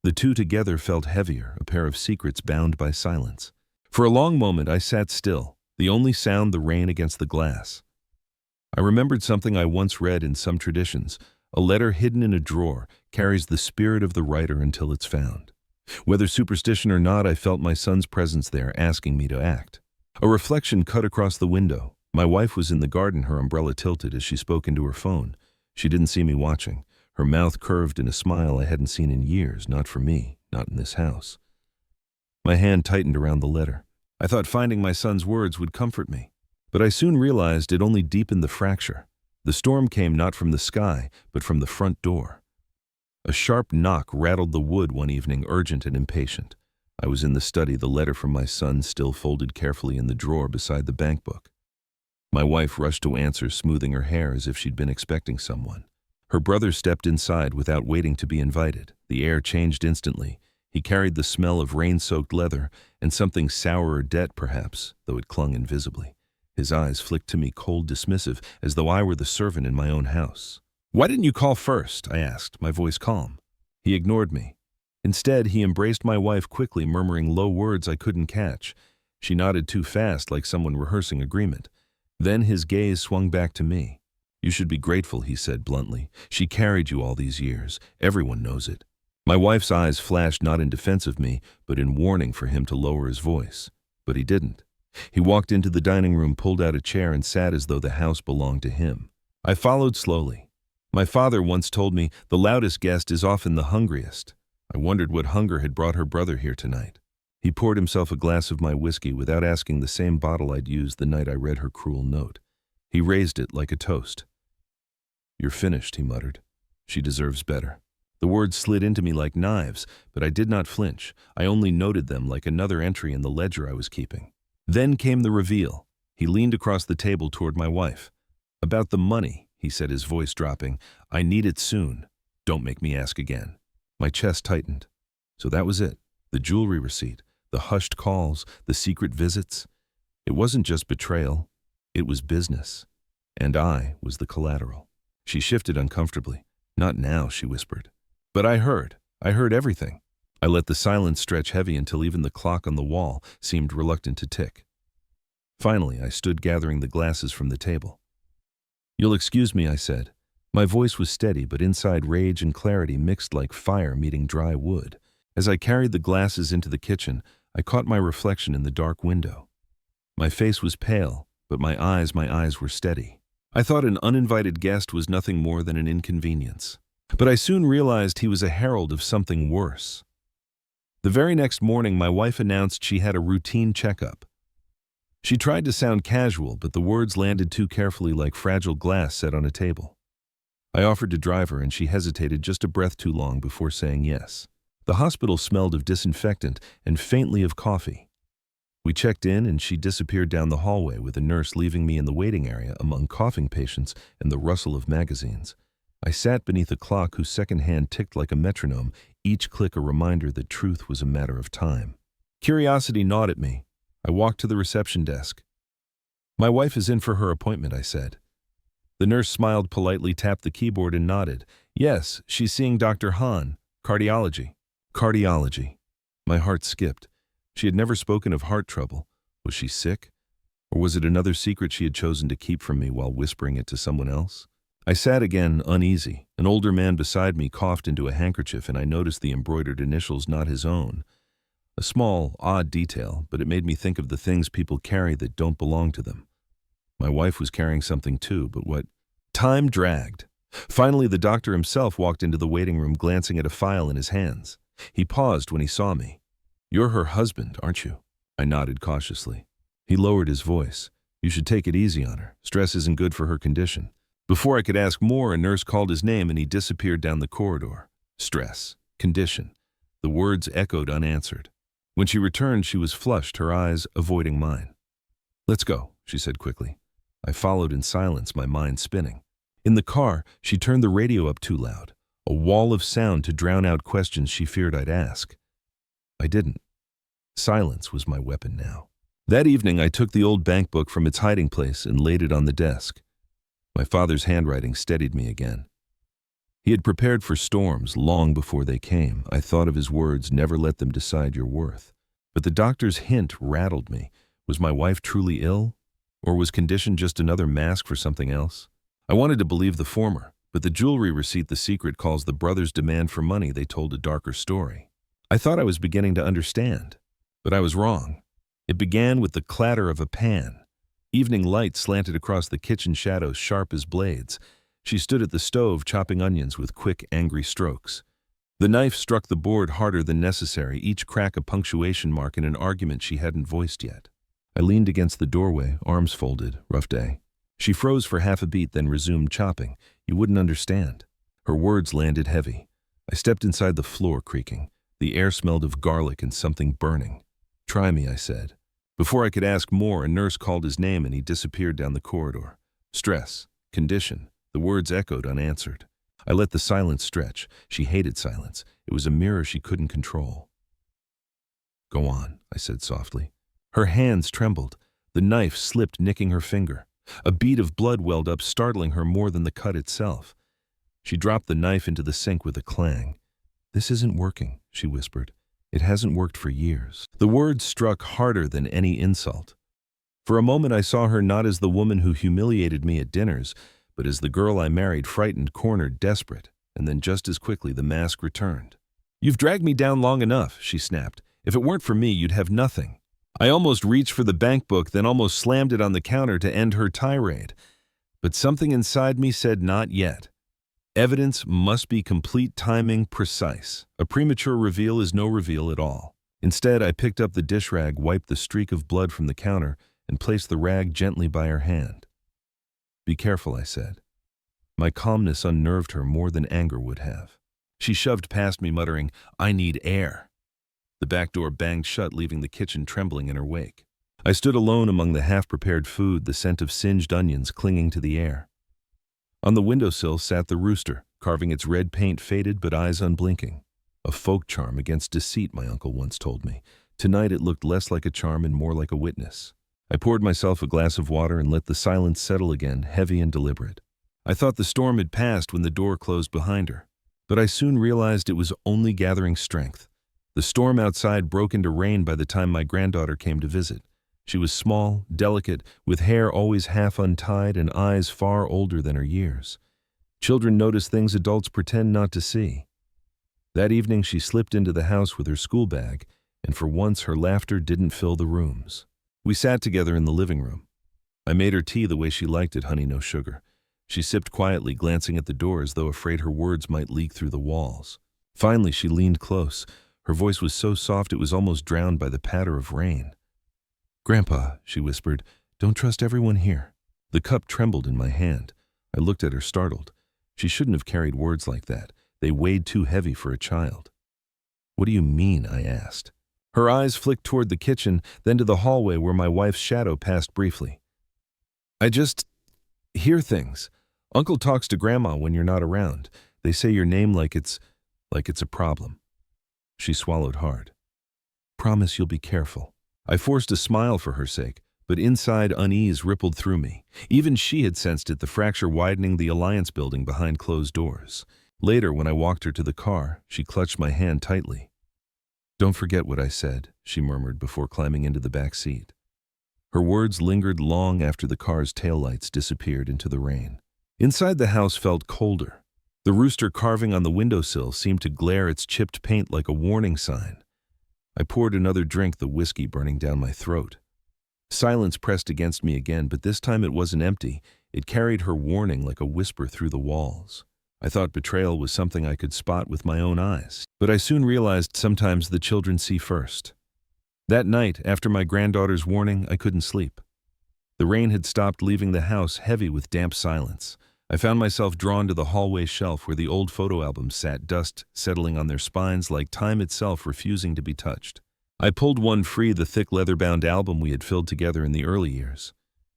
The two together felt heavier, a pair of secrets bound by silence. For a long moment I sat still, the only sound the rain against the glass. I remembered something I once read in some traditions. A letter hidden in a drawer carries the spirit of the writer until it's found. Whether superstition or not, I felt my son's presence there, asking me to act. A reflection cut across the window. My wife was in the garden, her umbrella tilted as she spoke into her phone. She didn't see me watching. Her mouth curved in a smile I hadn't seen in years, not for me, not in this house. My hand tightened around the letter. I thought finding my son's words would comfort me, but I soon realized it only deepened the fracture. The storm came not from the sky, but from the front door. A sharp knock rattled the wood one evening, urgent and impatient. I was in the study, the letter from my son still folded carefully in the drawer beside the bank book. My wife rushed to answer, smoothing her hair as if she'd been expecting someone. Her brother stepped inside without waiting to be invited. The air changed instantly. He carried the smell of rain-soaked leather and something sour or debt, perhaps, though it clung invisibly. His eyes flicked to me, cold, dismissive, as though I were the servant in my own house. "Why didn't you call first?" I asked, my voice calm. He ignored me. Instead, he embraced my wife quickly, murmuring low words I couldn't catch. She nodded too fast, like someone rehearsing agreement. Then his gaze swung back to me. "You should be grateful," he said bluntly. "She carried you all these years. Everyone knows it." My wife's eyes flashed not in defense of me, but in warning for him to lower his voice. But he didn't. He walked into the dining room, pulled out a chair, and sat as though the house belonged to him. I followed slowly. My father once told me the loudest guest is often the hungriest. I wondered what hunger had brought her brother here tonight. He poured himself a glass of my whiskey without asking the same bottle I'd used the night I read her cruel note. He raised it like a toast. "You're finished," he muttered. "She deserves better." The words slid into me like knives, but I did not flinch. I only noted them like another entry in the ledger I was keeping. Then came the reveal. He leaned across the table toward my wife. "About the money," he said, his voice dropping. "I need it soon. Don't make me ask again." My chest tightened. So that was it. The jewelry receipt, the hushed calls, the secret visits. It wasn't just betrayal. It was business. And I was the collateral. She shifted uncomfortably. "Not now," she whispered. But I heard everything. I let the silence stretch heavy until even the clock on the wall seemed reluctant to tick. Finally, I stood gathering the glasses from the table. "You'll excuse me," I said. My voice was steady, but inside rage and clarity mixed like fire meeting dry wood. As I carried the glasses into the kitchen, I caught my reflection in the dark window. My face was pale, but my eyes were steady. I thought an uninvited guest was nothing more than an inconvenience. But I soon realized he was a herald of something worse. The very next morning, my wife announced she had a routine checkup. She tried to sound casual, but the words landed too carefully like fragile glass set on a table. I offered to drive her, and she hesitated just a breath too long before saying yes. The hospital smelled of disinfectant and faintly of coffee. We checked in, and she disappeared down the hallway with a nurse leaving me in the waiting area among coughing patients and the rustle of magazines. I sat beneath a clock whose second hand ticked like a metronome, each click a reminder that truth was a matter of time. Curiosity gnawed at me. I walked to the reception desk. "My wife is in for her appointment," I said. The nurse smiled politely, tapped the keyboard, and nodded. "Yes, she's seeing Dr. Hahn, cardiology." Cardiology. My heart skipped. She had never spoken of heart trouble. Was she sick? Or was it another secret she had chosen to keep from me while whispering it to someone else? I sat again, uneasy. An older man beside me coughed into a handkerchief, and I noticed the embroidered initials not his own. A small, odd detail, but it made me think of the things people carry that don't belong to them. My wife was carrying something too, but what? Time dragged. Finally, the doctor himself walked into the waiting room, glancing at a file in his hands. He paused when he saw me. "You're her husband, aren't you?" I nodded cautiously. He lowered his voice. "You should take it easy on her. Stress isn't good for her condition." Before I could ask more, a nurse called his name and he disappeared down the corridor. Stress. Condition. The words echoed unanswered. When she returned, she was flushed, her eyes avoiding mine. "Let's go," she said quickly. I followed in silence, my mind spinning. In the car, she turned the radio up too loud, a wall of sound to drown out questions she feared I'd ask. I didn't. Silence was my weapon now. That evening, I took the old bank book from its hiding place and laid it on the desk. My father's handwriting steadied me again. He had prepared for storms long before they came. I thought of his words, "Never let them decide your worth." But the doctor's hint rattled me. Was my wife truly ill? Or was condition just another mask for something else? I wanted to believe the former, but the jewelry receipt the secret calls the brothers' demand for money they told a darker story. I thought I was beginning to understand, but I was wrong. It began with the clatter of a pan. Evening light slanted across the kitchen shadows, sharp as blades. She stood at the stove, chopping onions with quick, angry strokes. The knife struck the board harder than necessary, each crack a punctuation mark in an argument she hadn't voiced yet. I leaned against the doorway, arms folded. Rough day. She froze for half a beat, then resumed chopping. "You wouldn't understand." Her words landed heavy. I stepped inside, the floor creaking. The air smelled of garlic and something burning. "Try me," I said. Before I could ask more, a nurse called his name and he disappeared down the corridor. Stress. Condition. The words echoed unanswered. I let the silence stretch. She hated silence. It was a mirror she couldn't control. "Go on," I said softly. Her hands trembled. The knife slipped, nicking her finger. A bead of blood welled up, startling her more than the cut itself. She dropped the knife into the sink with a clang. "This isn't working," she whispered. "It hasn't worked for years." The words struck harder than any insult. For a moment I saw her not as the woman who humiliated me at dinners, but as the girl I married, frightened, cornered, desperate. And then just as quickly the mask returned. "You've dragged me down long enough," she snapped. "If it weren't for me, you'd have nothing." I almost reached for the bank book, then almost slammed it on the counter to end her tirade. But something inside me said not yet. Evidence must be complete, timing precise. A premature reveal is no reveal at all. Instead, I picked up the dish rag, wiped the streak of blood from the counter, and placed the rag gently by her hand. "Be careful," I said. My calmness unnerved her more than anger would have. She shoved past me, muttering, "I need air." The back door banged shut, leaving the kitchen trembling in her wake. I stood alone among the half-prepared food, the scent of singed onions clinging to the air. On the windowsill sat the rooster, carving its red paint faded but eyes unblinking. A folk charm against deceit, my uncle once told me. Tonight it looked less like a charm and more like a witness. I poured myself a glass of water and let the silence settle again, heavy and deliberate. I thought the storm had passed when the door closed behind her, but I soon realized it was only gathering strength. The storm outside broke into rain by the time my granddaughter came to visit. She was small, delicate, with hair always half untied and eyes far older than her years. Children notice things adults pretend not to see. That evening she slipped into the house with her school bag, and for once her laughter didn't fill the rooms. We sat together in the living room. I made her tea the way she liked it, honey, no sugar. She sipped quietly, glancing at the door as though afraid her words might leak through the walls. Finally, she leaned close. Her voice was so soft it was almost drowned by the patter of rain. "Grandpa," she whispered, "don't trust everyone here." The cup trembled in my hand. I looked at her, startled. She shouldn't have carried words like that. They weighed too heavy for a child. "What do you mean?" I asked. Her eyes flicked toward the kitchen, then to the hallway where my wife's shadow passed briefly. "I just hear things. Uncle talks to Grandma when you're not around. They say your name like it's a problem." She swallowed hard. "Promise you'll be careful." I forced a smile for her sake, but inside unease rippled through me. Even she had sensed it, the fracture widening the Alliance building behind closed doors. Later, when I walked her to the car, she clutched my hand tightly. "Don't forget what I said," she murmured before climbing into the back seat. Her words lingered long after the car's taillights disappeared into the rain. Inside the house felt colder. The rooster carving on the windowsill seemed to glare its chipped paint like a warning sign. I poured another drink, the whiskey burning down my throat. Silence pressed against me again, but this time it wasn't empty. It carried her warning like a whisper through the walls. I thought betrayal was something I could spot with my own eyes, but I soon realized sometimes the children see first. That night, after my granddaughter's warning, I couldn't sleep. The rain had stopped, leaving the house heavy with damp silence. I found myself drawn to the hallway shelf where the old photo albums sat, dust settling on their spines like time itself refusing to be touched. I pulled one free, the thick leather-bound album we had filled together in the early years.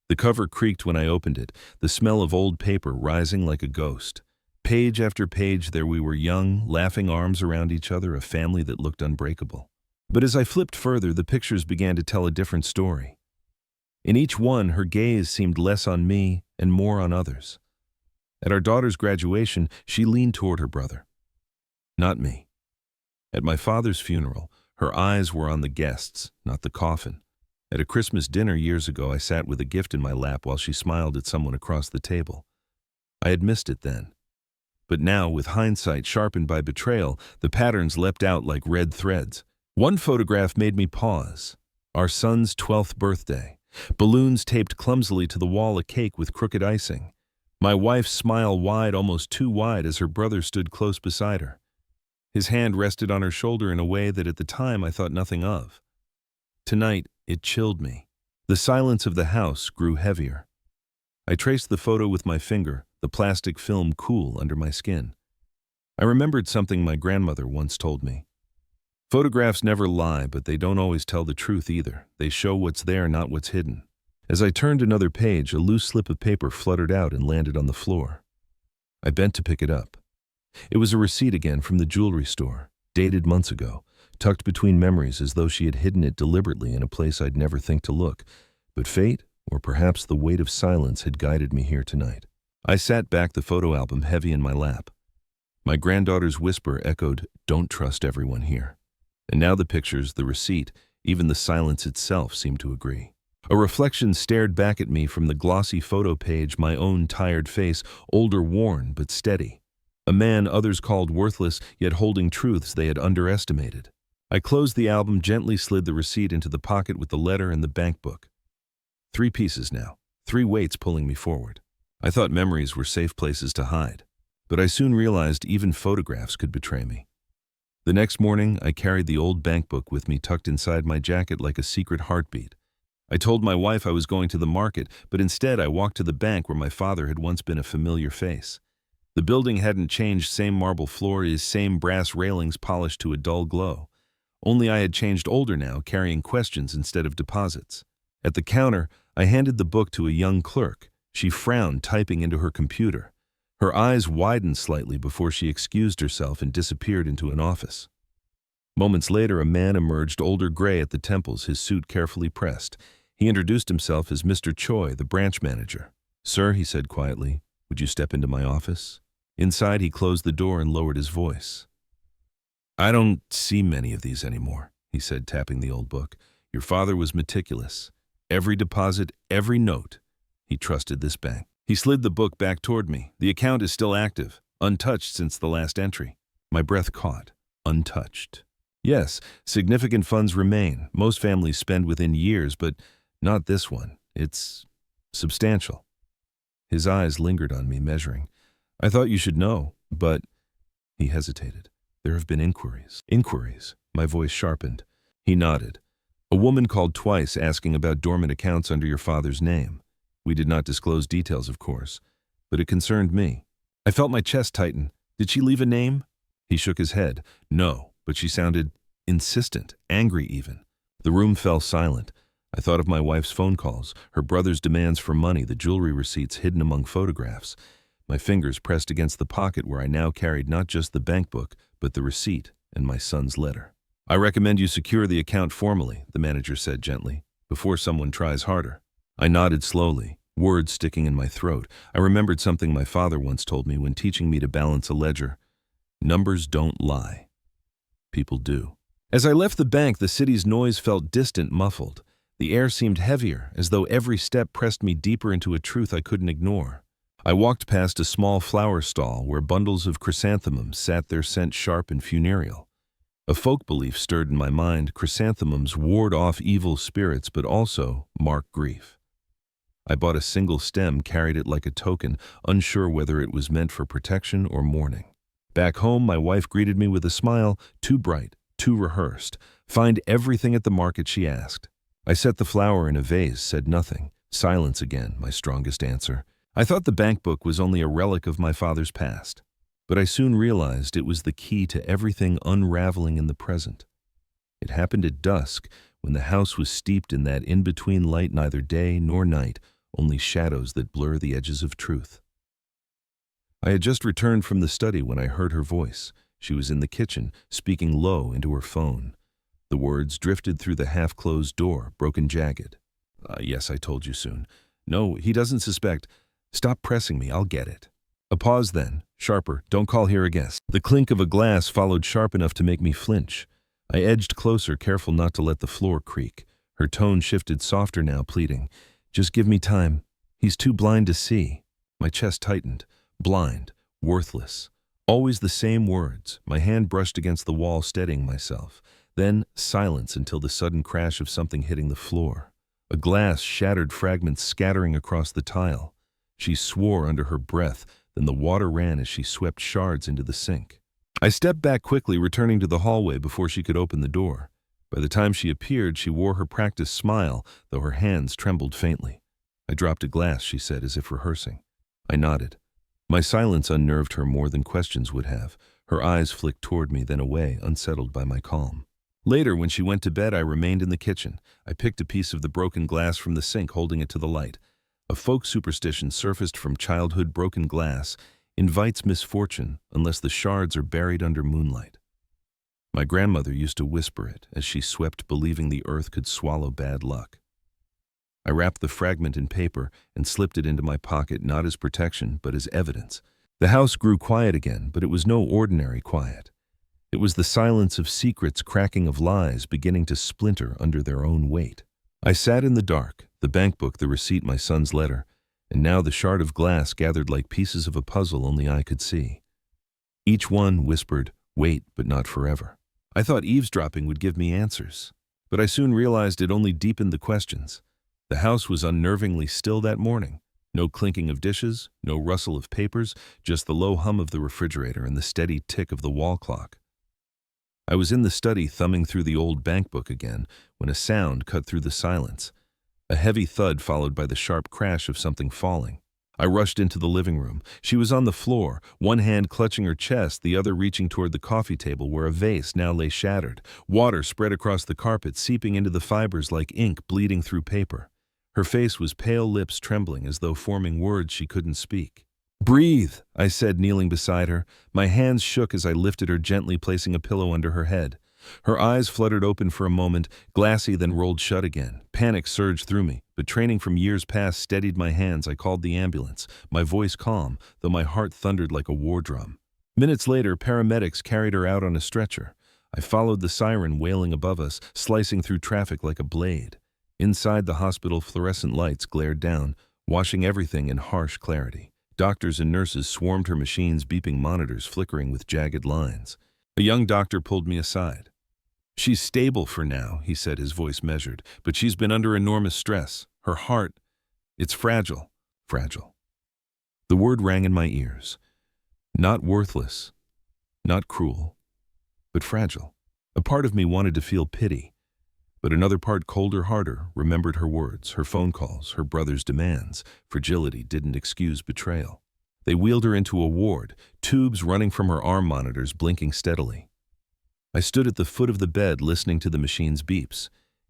The cover creaked when I opened it, the smell of old paper rising like a ghost. Page after page, there we were, young, laughing arms around each other, a family that looked unbreakable. But as I flipped further, the pictures began to tell a different story. In each one, her gaze seemed less on me and more on others. At our daughter's graduation, she leaned toward her brother. Not me. At my father's funeral, her eyes were on the guests, not the coffin. At a Christmas dinner years ago, I sat with a gift in my lap while she smiled at someone across the table. I had missed it then. But now, with hindsight sharpened by betrayal, the patterns leapt out like red threads. One photograph made me pause. Our son's 12th birthday. Balloons taped clumsily to the wall, a cake with crooked icing. My wife's smile wide, almost too wide, as her brother stood close beside her. His hand rested on her shoulder in a way that at the time I thought nothing of. Tonight, it chilled me. The silence of the house grew heavier. I traced the photo with my finger, the plastic film cool under my skin. I remembered something my grandmother once told me. Photographs never lie, but they don't always tell the truth either. They show what's there, not what's hidden. As I turned another page, a loose slip of paper fluttered out and landed on the floor. I bent to pick it up. It was a receipt again from the jewelry store, dated months ago, tucked between memories as though she had hidden it deliberately in a place I'd never think to look. But fate, or perhaps the weight of silence, had guided me here tonight. I sat back, the photo album heavy in my lap. My granddaughter's whisper echoed, "Don't trust everyone here." And now the pictures, the receipt, even the silence itself seemed to agree. A reflection stared back at me from the glossy photo page, my own tired face, older, worn, but steady. A man others called worthless, yet holding truths they had underestimated. I closed the album, gently slid the receipt into the pocket with the letter and the bank book. 3 pieces now, 3 weights pulling me forward. I thought memories were safe places to hide, but I soon realized even photographs could betray me. The next morning, I carried the old bank book with me tucked inside my jacket like a secret heartbeat. I told my wife I was going to the market, but instead I walked to the bank where my father had once been a familiar face. The building hadn't changed, same marble floors, same brass railings polished to a dull glow. Only I had changed older now, carrying questions instead of deposits. At the counter, I handed the book to a young clerk. She frowned, typing into her computer. Her eyes widened slightly before she excused herself and disappeared into an office. Moments later, a man emerged, older, gray at the temples, his suit carefully pressed. He introduced himself as Mr. Choi, the branch manager. "Sir," he said quietly, "would you step into my office?" Inside, he closed the door and lowered his voice. "I don't see many of these anymore," he said, tapping the old book. "Your father was meticulous. Every deposit, every note. He trusted this bank." He slid the book back toward me. "The account is still active, untouched since the last entry." My breath caught. Untouched. Yes, significant funds remain. Most families spend within years, but not this one. It's substantial. His eyes lingered on me, measuring. "I thought you should know, but—" He hesitated. "There have been inquiries." "Inquiries?" My voice sharpened. He nodded. "A woman called twice asking about dormant accounts under your father's name. We did not disclose details, of course, but it concerned me." I felt my chest tighten. "Did she leave a name?" He shook his head. "No, but she sounded insistent, angry even." The room fell silent. I thought of my wife's phone calls, her brother's demands for money, the jewelry receipts hidden among photographs. My fingers pressed against the pocket where I now carried not just the bank book, but the receipt and my son's letter. "I recommend you secure the account formally," the manager said gently, "before someone tries harder." I nodded slowly, words sticking in my throat. I remembered something my father once told me when teaching me to balance a ledger. Numbers don't lie. People do. As I left the bank, the city's noise felt distant, muffled. The air seemed heavier, as though every step pressed me deeper into a truth I couldn't ignore. I walked past a small flower stall where bundles of chrysanthemums sat, their scent sharp and funereal. A folk belief stirred in my mind. Chrysanthemums ward off evil spirits, but also mark grief. I bought a single stem, carried it like a token, unsure whether it was meant for protection or mourning. Back home, my wife greeted me with a smile, too bright, too rehearsed. "Find everything at the market?" she asked. I set the flower in a vase, said nothing. Silence again, my strongest answer. I thought the bank book was only a relic of my father's past, but I soon realized it was the key to everything unraveling in the present. It happened at dusk, when the house was steeped in that in-between light, neither day nor night, only shadows that blur the edges of truth. I had just returned from the study when I heard her voice. She was in the kitchen, speaking low into her phone. The words drifted through the half-closed door, broken, jagged. "Yes, I told you soon. No, he doesn't suspect. Stop pressing me, I'll get it." A pause then, sharper. "Don't call here again." The clink of a glass followed, sharp enough to make me flinch. I edged closer, careful not to let the floor creak. Her tone shifted, softer now, pleading. "Just give me time. He's too blind to see." My chest tightened. Blind, worthless. Always the same words. My hand brushed against the wall, steadying myself. Then silence until the sudden crash of something hitting the floor. A glass shattered, fragments scattering across the tile. She swore under her breath, then the water ran as she swept shards into the sink. I stepped back quickly, returning to the hallway before she could open the door. By the time she appeared, she wore her practiced smile, though her hands trembled faintly. "I dropped a glass," she said, as if rehearsing. I nodded. My silence unnerved her more than questions would have. Her eyes flicked toward me, then away, unsettled by my calm. Later, when she went to bed, I remained in the kitchen. I picked a piece of the broken glass from the sink, holding it to the light. A folk superstition surfaced from childhood: broken glass invites misfortune unless the shards are buried under moonlight. My grandmother used to whisper it as she swept, believing the earth could swallow bad luck. I wrapped the fragment in paper and slipped it into my pocket, not as protection, but as evidence. The house grew quiet again, but it was no ordinary quiet. It was the silence of secrets, cracking of lies beginning to splinter under their own weight. I sat in the dark, the bank book, the receipt, my son's letter, and now the shard of glass gathered like pieces of a puzzle only I could see. Each one whispered, "Wait, but not forever." I thought eavesdropping would give me answers, but I soon realized it only deepened the questions. The house was unnervingly still that morning. No clinking of dishes, no rustle of papers, just the low hum of the refrigerator and the steady tick of the wall clock. I was in the study thumbing through the old bank book again when a sound cut through the silence. A heavy thud followed by the sharp crash of something falling. I rushed into the living room. She was on the floor, one hand clutching her chest, the other reaching toward the coffee table where a vase now lay shattered. Water spread across the carpet, seeping into the fibers like ink bleeding through paper. Her face was pale, lips trembling as though forming words she couldn't speak. "Breathe," I said, kneeling beside her. My hands shook as I lifted her gently, placing a pillow under her head. Her eyes fluttered open for a moment, glassy, then rolled shut again. Panic surged through me, but training from years past steadied my hands. I called the ambulance, my voice calm, though my heart thundered like a war drum. Minutes later, paramedics carried her out on a stretcher. I followed the siren wailing above us, slicing through traffic like a blade. Inside the hospital, fluorescent lights glared down, washing everything in harsh clarity. Doctors and nurses swarmed her machines, beeping monitors flickering with jagged lines. A young doctor pulled me aside. "She's stable for now," he said, his voice measured, "but she's been under enormous stress. Her heart, it's fragile, fragile." The word rang in my ears. Not worthless, not cruel, but fragile. A part of me wanted to feel pity, but another part, colder, harder, remembered her words, her phone calls, her brother's demands. Fragility didn't excuse betrayal. They wheeled her into a ward, tubes running from her arm monitors blinking steadily. I stood at the foot of the bed listening to the machine's beeps.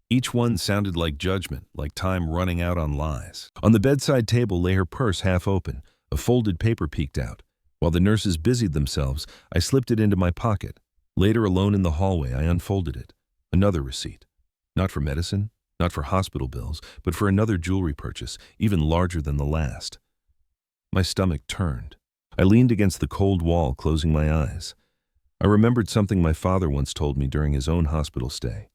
Each one sounded like judgment, like time running out on lies. On the bedside table lay her purse half open. A folded paper peeked out. While the nurses busied themselves, I slipped it into my pocket. Later, alone in the hallway, I unfolded it. Another receipt. Not for medicine, not for hospital bills, but for another jewelry purchase, even larger than the last. My stomach turned. I leaned against the cold wall, closing my eyes. I remembered something my father once told me during his own hospital stay.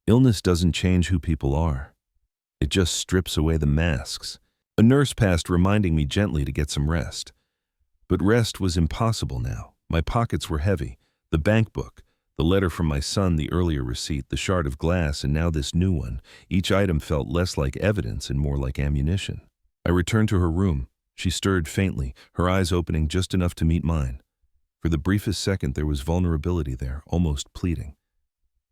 Illness doesn't change who people are. It just strips away the masks. A nurse passed, reminding me gently to get some rest. But rest was impossible now. My pockets were heavy. The bank book, the letter from my son, the earlier receipt, the shard of glass, and now this new one. Each item felt less like evidence and more like ammunition. I returned to her room. She stirred faintly, her eyes opening just enough to meet mine. For the briefest second, there was vulnerability there, almost pleading.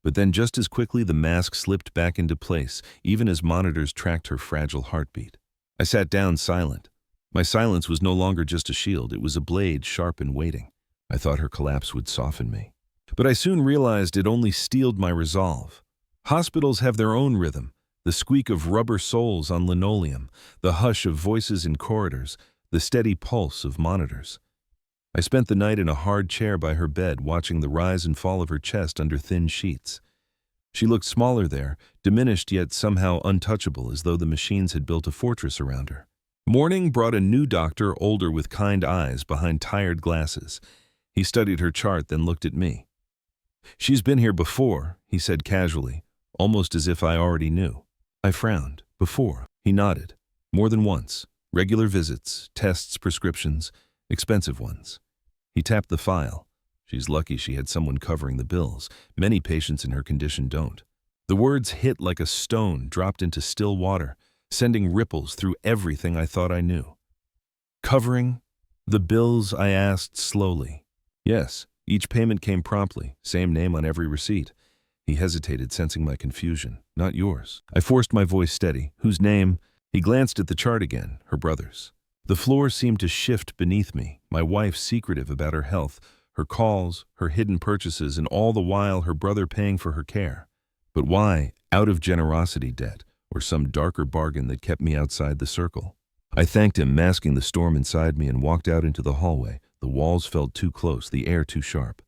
But then just as quickly, the mask slipped back into place, even as monitors tracked her fragile heartbeat. I sat down, silent. My silence was no longer just a shield, it was a blade, sharp and waiting. I thought her collapse would soften me. But I soon realized it only steeled my resolve. Hospitals have their own rhythm, the squeak of rubber soles on linoleum, the hush of voices in corridors, the steady pulse of monitors. I spent the night in a hard chair by her bed, watching the rise and fall of her chest under thin sheets. She looked smaller there, diminished yet somehow untouchable, as though the machines had built a fortress around her. Morning brought a new doctor, older with kind eyes behind tired glasses. He studied her chart, then looked at me. "She's been here before," he said casually, almost as if I already knew. I frowned. "Before?" He nodded. "More than once. Regular visits, tests, prescriptions, expensive ones." He tapped the file. "She's lucky she had someone covering the bills. Many patients in her condition don't." The words hit like a stone dropped into still water, sending ripples through everything I thought I knew. "Covering the bills?" I asked slowly. "Yes, each payment came promptly, same name on every receipt." He hesitated, sensing my confusion. "Not yours." I forced my voice steady. "Whose name?" He glanced at the chart again. "Her brother's." The floor seemed to shift beneath me, my wife secretive about her health, her calls, her hidden purchases, and all the while her brother paying for her care. But why? Out of generosity, debt, or some darker bargain that kept me outside the circle? I thanked him, masking the storm inside me, and walked out into the hallway. The walls felt too close, the air too sharp.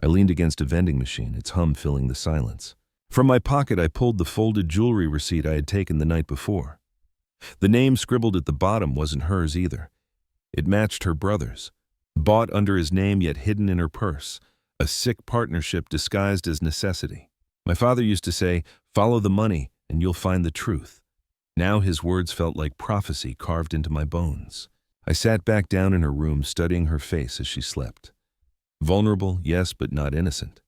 I leaned against a vending machine, its hum filling the silence. From my pocket, I pulled the folded jewelry receipt I had taken the night before. The name scribbled at the bottom wasn't hers either. It matched her brother's. Bought under his name yet hidden in her purse. A sick partnership disguised as necessity. My father used to say, "Follow the money and you'll find the truth." Now his words felt like prophecy carved into my bones. I sat back down in her room, studying her face as she slept. Vulnerable, yes, but not innocent.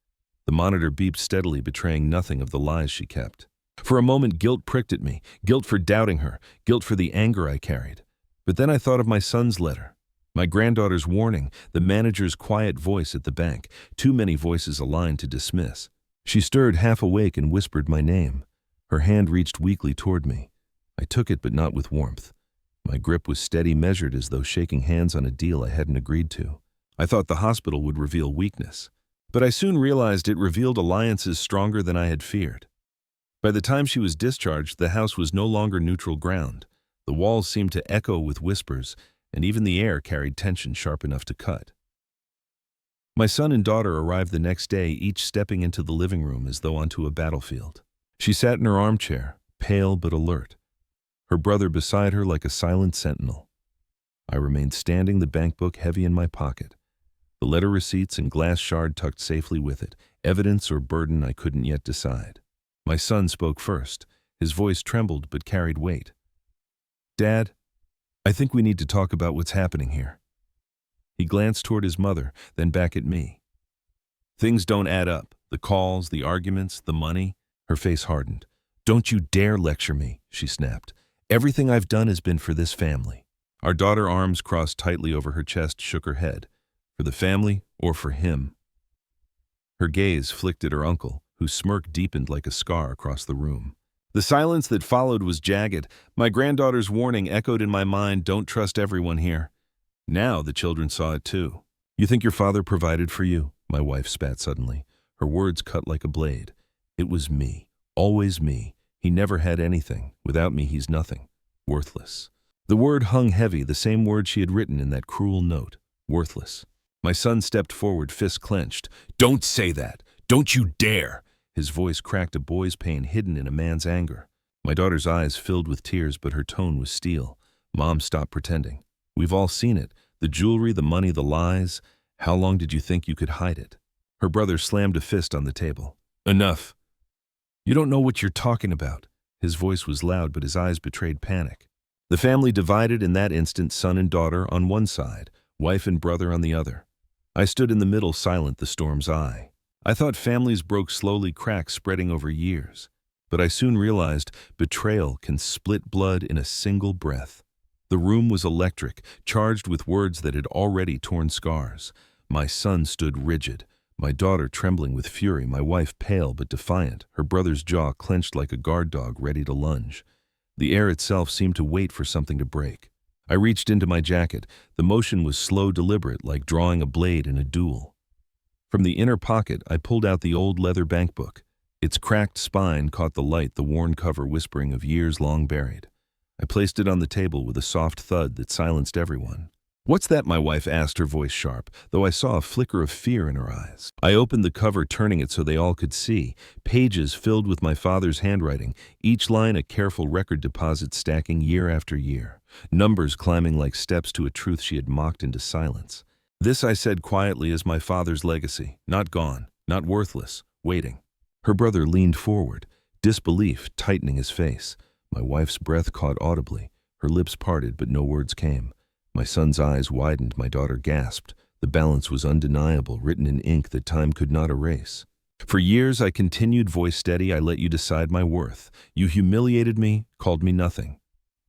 The monitor beeped steadily, betraying nothing of the lies she kept. For a moment, guilt pricked at me, guilt for doubting her, guilt for the anger I carried. But then I thought of my son's letter, my granddaughter's warning, the manager's quiet voice at the bank, too many voices aligned to dismiss. She stirred half awake and whispered my name. Her hand reached weakly toward me. I took it, but not with warmth. My grip was steady, measured, as though shaking hands on a deal I hadn't agreed to. I thought the hospital would reveal weakness, but I soon realized it revealed alliances stronger than I had feared. By the time she was discharged, the house was no longer neutral ground. The walls seemed to echo with whispers, and even the air carried tension sharp enough to cut. My son and daughter arrived the next day, each stepping into the living room as though onto a battlefield. She sat in her armchair, pale but alert, her brother beside her like a silent sentinel. I remained standing, the bank book heavy in my pocket, the letter receipts and glass shard tucked safely with it, evidence or burden I couldn't yet decide. My son spoke first. His voice trembled but carried weight. "Dad, I think we need to talk about what's happening here." He glanced toward his mother, then back at me. "Things don't add up. The calls, the arguments, the money." Her face hardened. "Don't you dare lecture me," she snapped. "Everything I've done has been for this family." Our daughter, arms crossed tightly over her chest, shook her head. For the family or for him? Her gaze flicked at her uncle, whose smirk deepened like a scar across the room. The silence that followed was jagged. My granddaughter's warning echoed in my mind, "Don't trust everyone here." Now the children saw it too. "You think your father provided for you?" My wife spat suddenly. Her words cut like a blade. "It was me. Always me. He never had anything. Without me, he's nothing. Worthless." The word hung heavy, the same word she had written in that cruel note. Worthless. My son stepped forward, fists clenched. "Don't say that. Don't you dare." His voice cracked, a boy's pain hidden in a man's anger. My daughter's eyes filled with tears, but her tone was steel. "Mom, stop pretending. We've all seen it. The jewelry, the money, the lies. How long did you think you could hide it?" Her brother slammed a fist on the table. "Enough. You don't know what you're talking about." His voice was loud, but his eyes betrayed panic. The family divided in that instant, son and daughter on one side, wife and brother on the other. I stood in the middle, silent, the storm's eye. I thought families broke slowly, cracks spreading over years. But I soon realized betrayal can split blood in a single breath. The room was electric, charged with words that had already torn scars. My son stood rigid, my daughter trembling with fury, my wife pale but defiant, her brother's jaw clenched like a guard dog ready to lunge. The air itself seemed to wait for something to break. I reached into my jacket. The motion was slow, deliberate, like drawing a blade in a duel. From the inner pocket, I pulled out the old leather bankbook. Its cracked spine caught the light, the worn cover whispering of years long buried. I placed it on the table with a soft thud that silenced everyone. "What's that?" my wife asked, her voice sharp, though I saw a flicker of fear in her eyes. I opened the cover, turning it so they all could see. Pages filled with my father's handwriting, each line a careful record deposit stacking year after year. Numbers climbing like steps to a truth she had mocked into silence. "This," I said quietly, "is my father's legacy. Not gone, not worthless, waiting." Her brother leaned forward, disbelief tightening his face. My wife's breath caught audibly. Her lips parted, but no words came. My son's eyes widened, my daughter gasped. The balance was undeniable, written in ink that time could not erase. "For years I continued, voice steady, I let you decide my worth. You humiliated me, called me nothing.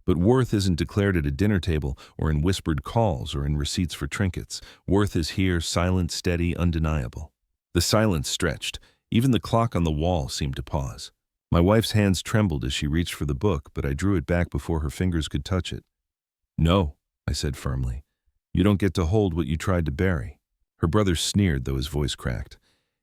But worth isn't declared at a dinner table or in whispered calls or in receipts for trinkets. Worth is here, silent, steady, undeniable." The silence stretched. Even the clock on the wall seemed to pause. My wife's hands trembled as she reached for the book, but I drew it back before her fingers could touch it. "No," I said firmly. "You don't get to hold what you tried to bury." Her brother sneered, though his voice cracked.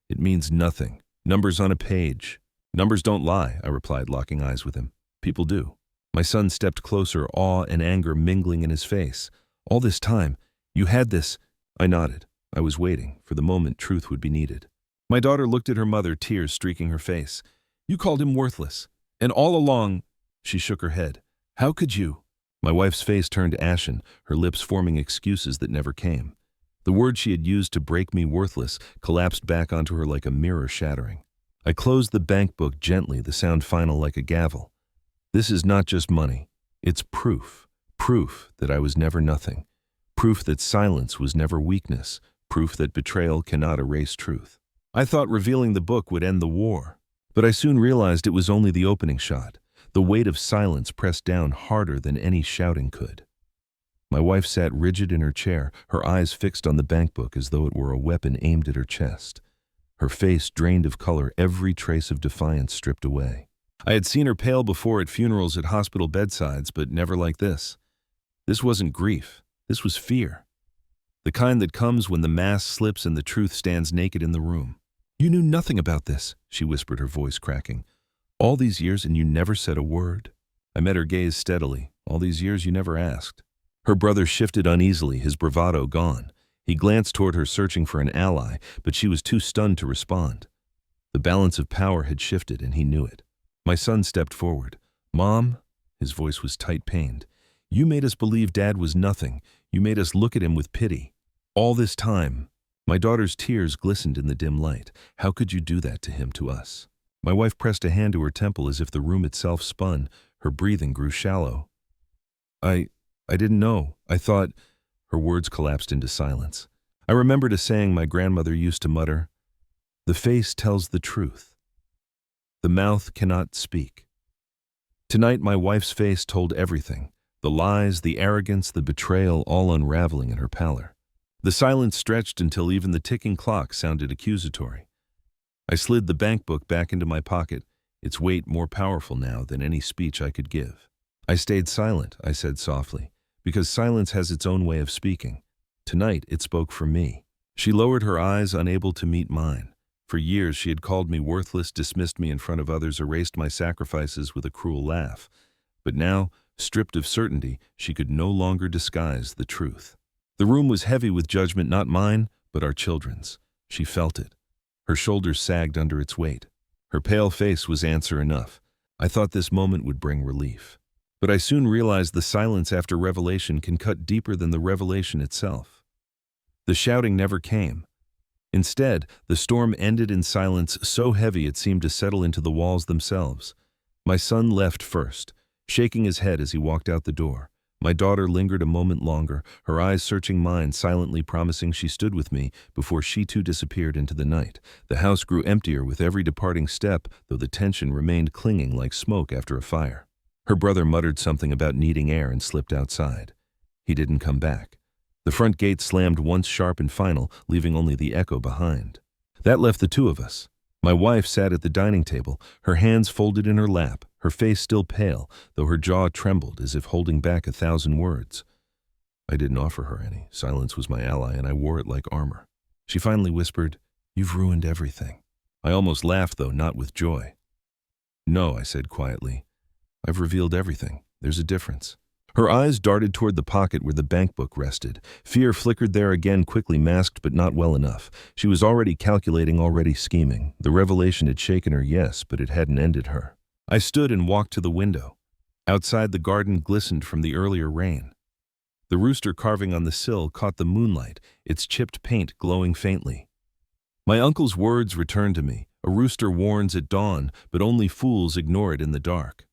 "It means nothing. Numbers on a page." "Numbers don't lie," I replied, locking eyes with him. "People do." My son stepped closer, awe and anger mingling in his face. "All this time, you had this." I nodded. I was waiting, for the moment truth would be needed. My daughter looked at her mother, tears streaking her face. "You called him worthless. And all along—" She shook her head. "How could you?" My wife's face turned ashen, her lips forming excuses that never came. The word she had used to break me worthless collapsed back onto her like a mirror shattering. I closed the bank book gently, the sound final like a gavel. "This is not just money. It's proof. Proof that I was never nothing. Proof that silence was never weakness. Proof that betrayal cannot erase truth." I thought revealing the book would end the war, but I soon realized it was only the opening shot. The weight of silence pressed down harder than any shouting could. My wife sat rigid in her chair, her eyes fixed on the bank book as though it were a weapon aimed at her chest. Her face drained of color, every trace of defiance stripped away. I had seen her pale before at funerals, at hospital bedsides, but never like this. This wasn't grief. This was fear. The kind that comes when the mask slips and the truth stands naked in the room. "You knew nothing about this," she whispered, her voice cracking. "All these years and you never said a word." I met her gaze steadily. "All these years you never asked." Her brother shifted uneasily, his bravado gone. He glanced toward her, searching for an ally, but she was too stunned to respond. The balance of power had shifted, and he knew it. My son stepped forward. "Mom," his voice was tight-pained, "you made us believe Dad was nothing. You made us look at him with pity. All this time." My daughter's tears glistened in the dim light. "How could you do that to him, to us?" My wife pressed a hand to her temple as if the room itself spun. Her breathing grew shallow. I didn't know. I thought—" Her words collapsed into silence. I remembered a saying my grandmother used to mutter, "The face tells the truth. The mouth cannot speak." Tonight my wife's face told everything. The lies, the arrogance, the betrayal, all unraveling in her pallor. The silence stretched until even the ticking clock sounded accusatory. I slid the bank book back into my pocket, its weight more powerful now than any speech I could give. "I stayed silent," I said softly, "because silence has its own way of speaking. Tonight it spoke for me." She lowered her eyes, unable to meet mine. For years she had called me worthless, dismissed me in front of others, erased my sacrifices with a cruel laugh. But now, stripped of certainty, she could no longer disguise the truth. The room was heavy with judgment, not mine, but our children's. She felt it. Her shoulders sagged under its weight. Her pale face was answer enough. I thought this moment would bring relief. But I soon realized the silence after revelation can cut deeper than the revelation itself. The shouting never came. Instead, the storm ended in silence so heavy it seemed to settle into the walls themselves. My son left first, shaking his head as he walked out the door. My daughter lingered a moment longer, her eyes searching mine, silently promising she stood with me before she too disappeared into the night. The house grew emptier with every departing step, though the tension remained clinging like smoke after a fire. Her brother muttered something about needing air and slipped outside. He didn't come back. The front gate slammed once sharp and final, leaving only the echo behind. That left the two of us. My wife sat at the dining table, her hands folded in her lap, her face still pale, though her jaw trembled as if holding back 1,000 words. I didn't offer her any. Silence was my ally, and I wore it like armor. She finally whispered, "You've ruined everything." I almost laughed, though not with joy. "No," I said quietly. "I've revealed everything. There's a difference." Her eyes darted toward the pocket where the bank book rested. Fear flickered there again, quickly masked but not well enough. She was already calculating, already scheming. The revelation had shaken her, yes, but it hadn't ended her. I stood and walked to the window. Outside, the garden glistened from the earlier rain. The rooster carving on the sill caught the moonlight, its chipped paint glowing faintly. My uncle's words returned to me. A rooster warns at dawn, but only fools ignore it in the dark.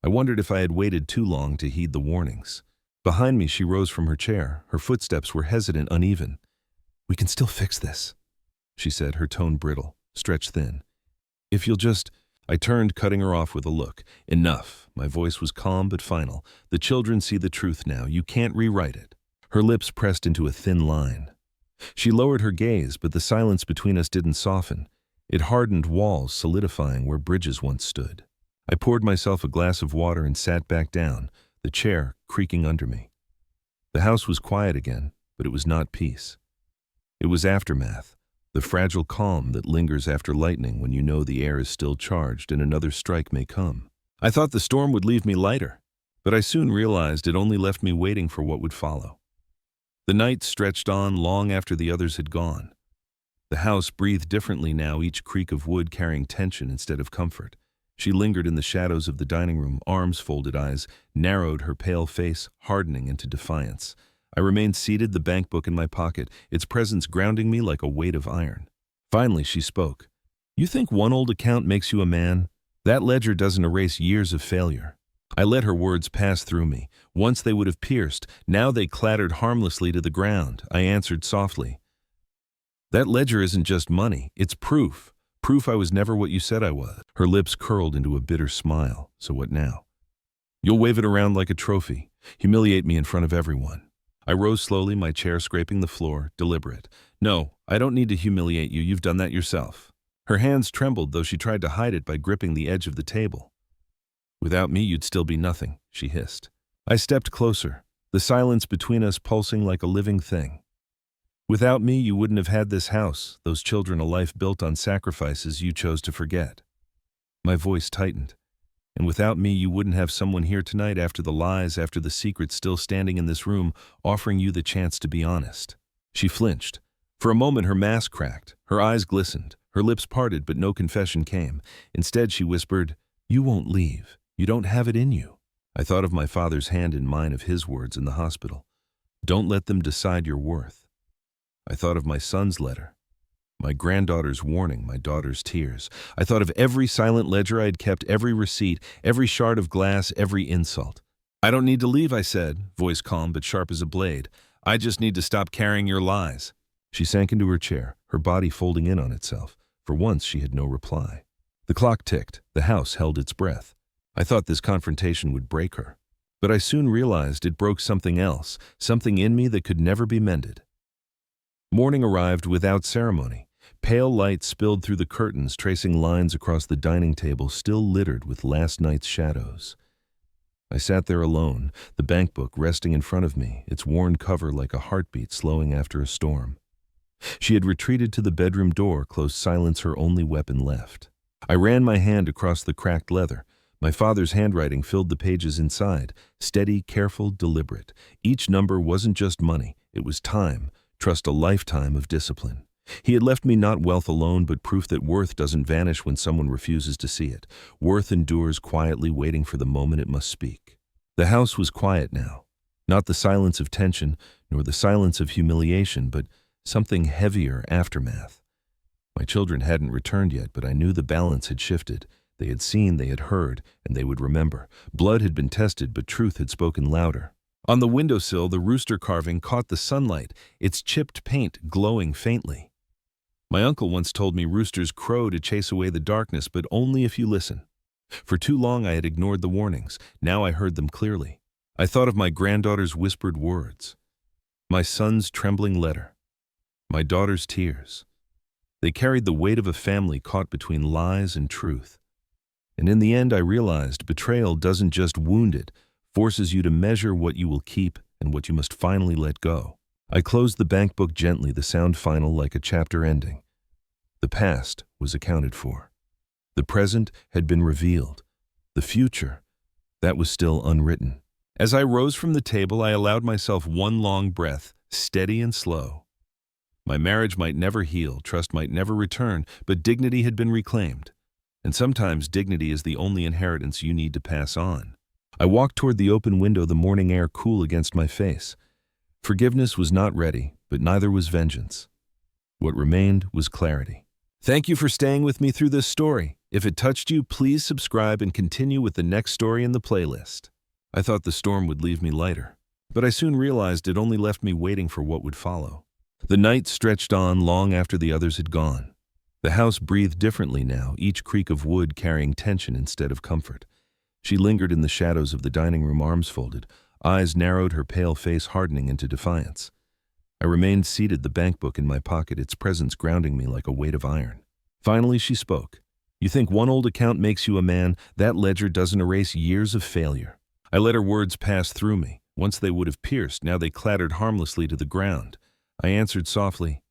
I wondered if I had waited too long to heed the warnings. Behind me, she rose from her chair. Her footsteps were hesitant, uneven. "We can still fix this," she said, her tone brittle, stretched thin. "If you'll just—" I turned, cutting her off with a look. "Enough." My voice was calm but final. "The children see the truth now. You can't rewrite it." Her lips pressed into a thin line. She lowered her gaze, but the silence between us didn't soften. It hardened walls, solidifying where bridges once stood. I poured myself a glass of water and sat back down, the chair creaking under me. The house was quiet again, but it was not peace. It was aftermath, the fragile calm that lingers after lightning when you know the air is still charged and another strike may come. I thought the storm would leave me lighter, but I soon realized it only left me waiting for what would follow. The night stretched on long after the others had gone. The house breathed differently now, each creak of wood carrying tension instead of comfort. She lingered in the shadows of the dining room, arms folded, eyes narrowed, her pale face hardening into defiance. I remained seated, the bank book in my pocket, its presence grounding me like a weight of iron. Finally, she spoke. "You think one old account makes you a man? That ledger doesn't erase years of failure." I let her words pass through me. Once they would have pierced, now they clattered harmlessly to the ground. I answered softly, That ledger isn't just money, it's proof. Proof I was never what you said I was. Her lips curled into a bitter smile. So what now? You'll wave it around like a trophy, humiliate me in front of everyone. I rose slowly, my chair scraping the floor, deliberate. No, I don't need to humiliate you, you've done that yourself. Her hands trembled, though she tried to hide it by gripping the edge of the table. Without me, you'd still be nothing, she hissed. I stepped closer, the silence between us pulsing like a living thing. Without me, you wouldn't have had this house, those children, a life built on sacrifices you chose to forget. My voice tightened. And without me, you wouldn't have someone here tonight after the lies, after the secrets, still standing in this room, offering you the chance to be honest. She flinched. For a moment, her mask cracked, her eyes glistened, her lips parted, but no confession came. Instead, she whispered, "You won't leave. You don't have it in you." I thought of my father's hand in mine, of his words in the hospital. Don't let them decide your worth. I thought of my son's letter, my granddaughter's warning, my daughter's tears. I thought of every silent ledger I had kept, every receipt, every shard of glass, every insult. I don't need to leave, I said, voice calm but sharp as a blade. I just need to stop carrying your lies. She sank into her chair, her body folding in on itself. For once, she had no reply. The clock ticked. The house held its breath. I thought this confrontation would break her. But I soon realized it broke something else, something in me that could never be mended. Morning arrived without ceremony. Pale light spilled through the curtains, tracing lines across the dining table still littered with last night's shadows. I sat there alone, the bank book resting in front of me, its worn cover like a heartbeat slowing after a storm. She had retreated to the bedroom door, close silence her only weapon left. I ran my hand across the cracked leather. My father's handwriting filled the pages inside, steady, careful, deliberate. Each number wasn't just money, it was time, trust, a lifetime of discipline. He had left me not wealth alone, but proof that worth doesn't vanish when someone refuses to see it. Worth endures quietly, waiting for the moment it must speak. The house was quiet now. Not the silence of tension, nor the silence of humiliation, but something heavier, aftermath. My children hadn't returned yet, but I knew the balance had shifted. They had seen, they had heard, and they would remember. Blood had been tested, but truth had spoken louder. On the windowsill, the rooster carving caught the sunlight, its chipped paint glowing faintly. My uncle once told me roosters crow to chase away the darkness, but only if you listen. For too long I had ignored the warnings. Now I heard them clearly. I thought of my granddaughter's whispered words, my son's trembling letter, my daughter's tears. They carried the weight of a family caught between lies and truth. And in the end, I realized betrayal doesn't just wound, it forces you to measure what you will keep and what you must finally let go. I closed the bank book gently, the sound final like a chapter ending. The past was accounted for. The present had been revealed. The future, that was still unwritten. As I rose from the table, I allowed myself one long breath, steady and slow. My marriage might never heal, trust might never return, but dignity had been reclaimed. And sometimes dignity is the only inheritance you need to pass on. I walked toward the open window, the morning air cool against my face. Forgiveness was not ready, but neither was vengeance. What remained was clarity. Thank you for staying with me through this story. If it touched you, please subscribe and continue with the next story in the playlist. I thought the storm would leave me lighter, but I soon realized it only left me waiting for what would follow. The night stretched on long after the others had gone. The house breathed differently now, each creak of wood carrying tension instead of comfort. She lingered in the shadows of the dining room, arms folded, eyes narrowed, her pale face hardening into defiance. I remained seated, the bank book in my pocket, its presence grounding me like a weight of iron. Finally, she spoke. You think one old account makes you a man? That ledger doesn't erase years of failure. I let her words pass through me. Once they would have pierced, now they clattered harmlessly to the ground. I answered softly,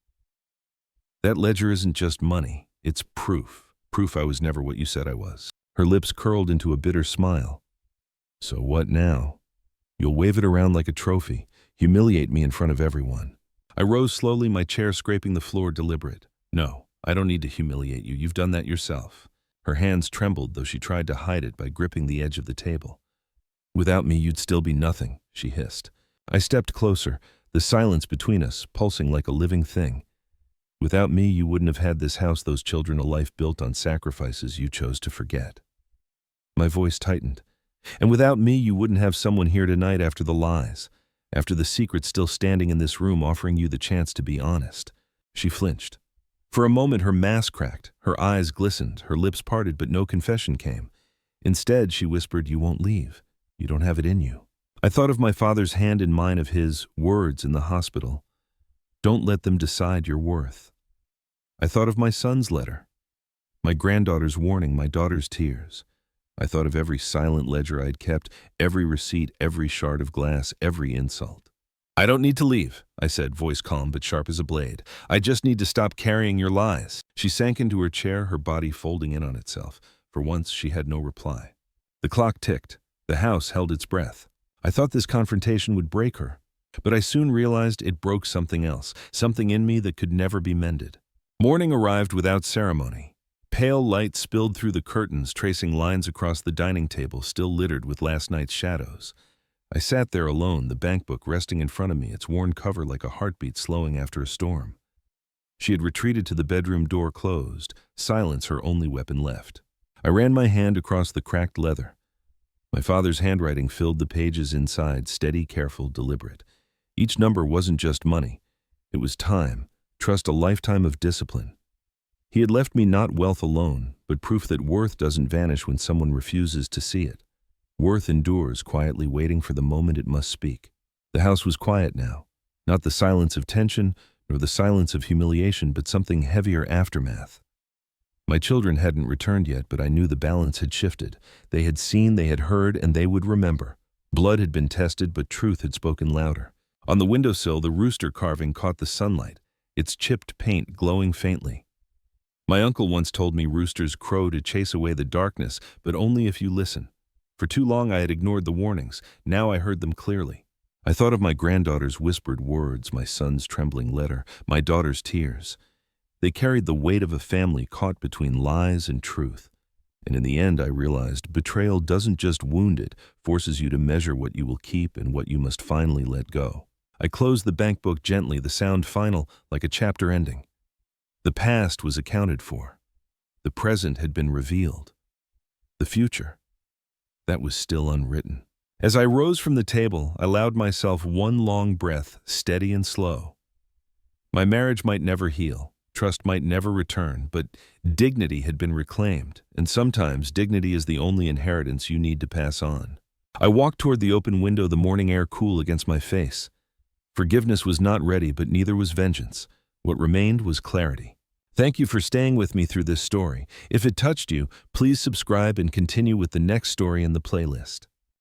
that ledger isn't just money, it's proof. Proof I was never what you said I was. Her lips curled into a bitter smile. So what now? You'll wave it around like a trophy, humiliate me in front of everyone. I rose slowly, my chair scraping the floor, deliberate. No, I don't need to humiliate you, you've done that yourself. Her hands trembled, though she tried to hide it by gripping the edge of the table. Without me, you'd still be nothing, she hissed. I stepped closer, the silence between us pulsing like a living thing. Without me, you wouldn't have had this house, those children, a life built on sacrifices you chose to forget. My voice tightened. And without me, you wouldn't have someone here tonight after the lies, after the secrets still standing in this room, offering you the chance to be honest. She flinched. For a moment her mask cracked, her eyes glistened, her lips parted, but no confession came. Instead, she whispered, "You won't leave. You don't have it in you." I thought of my father's hand in mine, of his words in the hospital. "Don't let them decide your worth." I thought of my son's letter, my granddaughter's warning, my daughter's tears. I thought of every silent ledger I'd kept, every receipt, every shard of glass, every insult. "I don't need to leave," I said, voice calm but sharp as a blade. "I just need to stop carrying your lies." She sank into her chair, her body folding in on itself. For once, she had no reply. The clock ticked. The house held its breath. I thought this confrontation would break her, but I soon realized it broke something else, something in me that could never be mended. Morning arrived without ceremony. Pale light spilled through the curtains, tracing lines across the dining table still littered with last night's shadows. I sat there alone, the bank book resting in front of me, its worn cover like a heartbeat slowing after a storm. She had retreated to the bedroom door closed, silence her only weapon left. I ran my hand across the cracked leather. My father's handwriting filled the pages inside, steady, careful, deliberate. Each number wasn't just money. It was time, trust, a lifetime of discipline. He had left me not wealth alone, but proof that worth doesn't vanish when someone refuses to see it. Worth endures, quietly waiting for the moment it must speak. The house was quiet now. Not the silence of tension, nor the silence of humiliation, but something heavier: aftermath. My children hadn't returned yet, but I knew the balance had shifted. They had seen, they had heard, and they would remember. Blood had been tested, but truth had spoken louder. On the windowsill, the rooster carving caught the sunlight, its chipped paint glowing faintly. My uncle once told me roosters crow to chase away the darkness, but only if you listen. For too long I had ignored the warnings. Now I heard them clearly. I thought of my granddaughter's whispered words, my son's trembling letter, my daughter's tears. They carried the weight of a family caught between lies and truth. And in the end, I realized betrayal doesn't just wound, it forces you to measure what you will keep and what you must finally let go. I closed the bank book gently, the sound final, like a chapter ending. The past was accounted for. The present had been revealed. The future, that was still unwritten. As I rose from the table, I allowed myself one long breath, steady and slow. My marriage might never heal, trust might never return, but dignity had been reclaimed, and sometimes dignity is the only inheritance you need to pass on. I walked toward the open window, the morning air cool against my face. Forgiveness was not ready, but neither was vengeance. What remained was clarity. Thank you for staying with me through this story. If it touched you, please subscribe and continue with the next story in the playlist.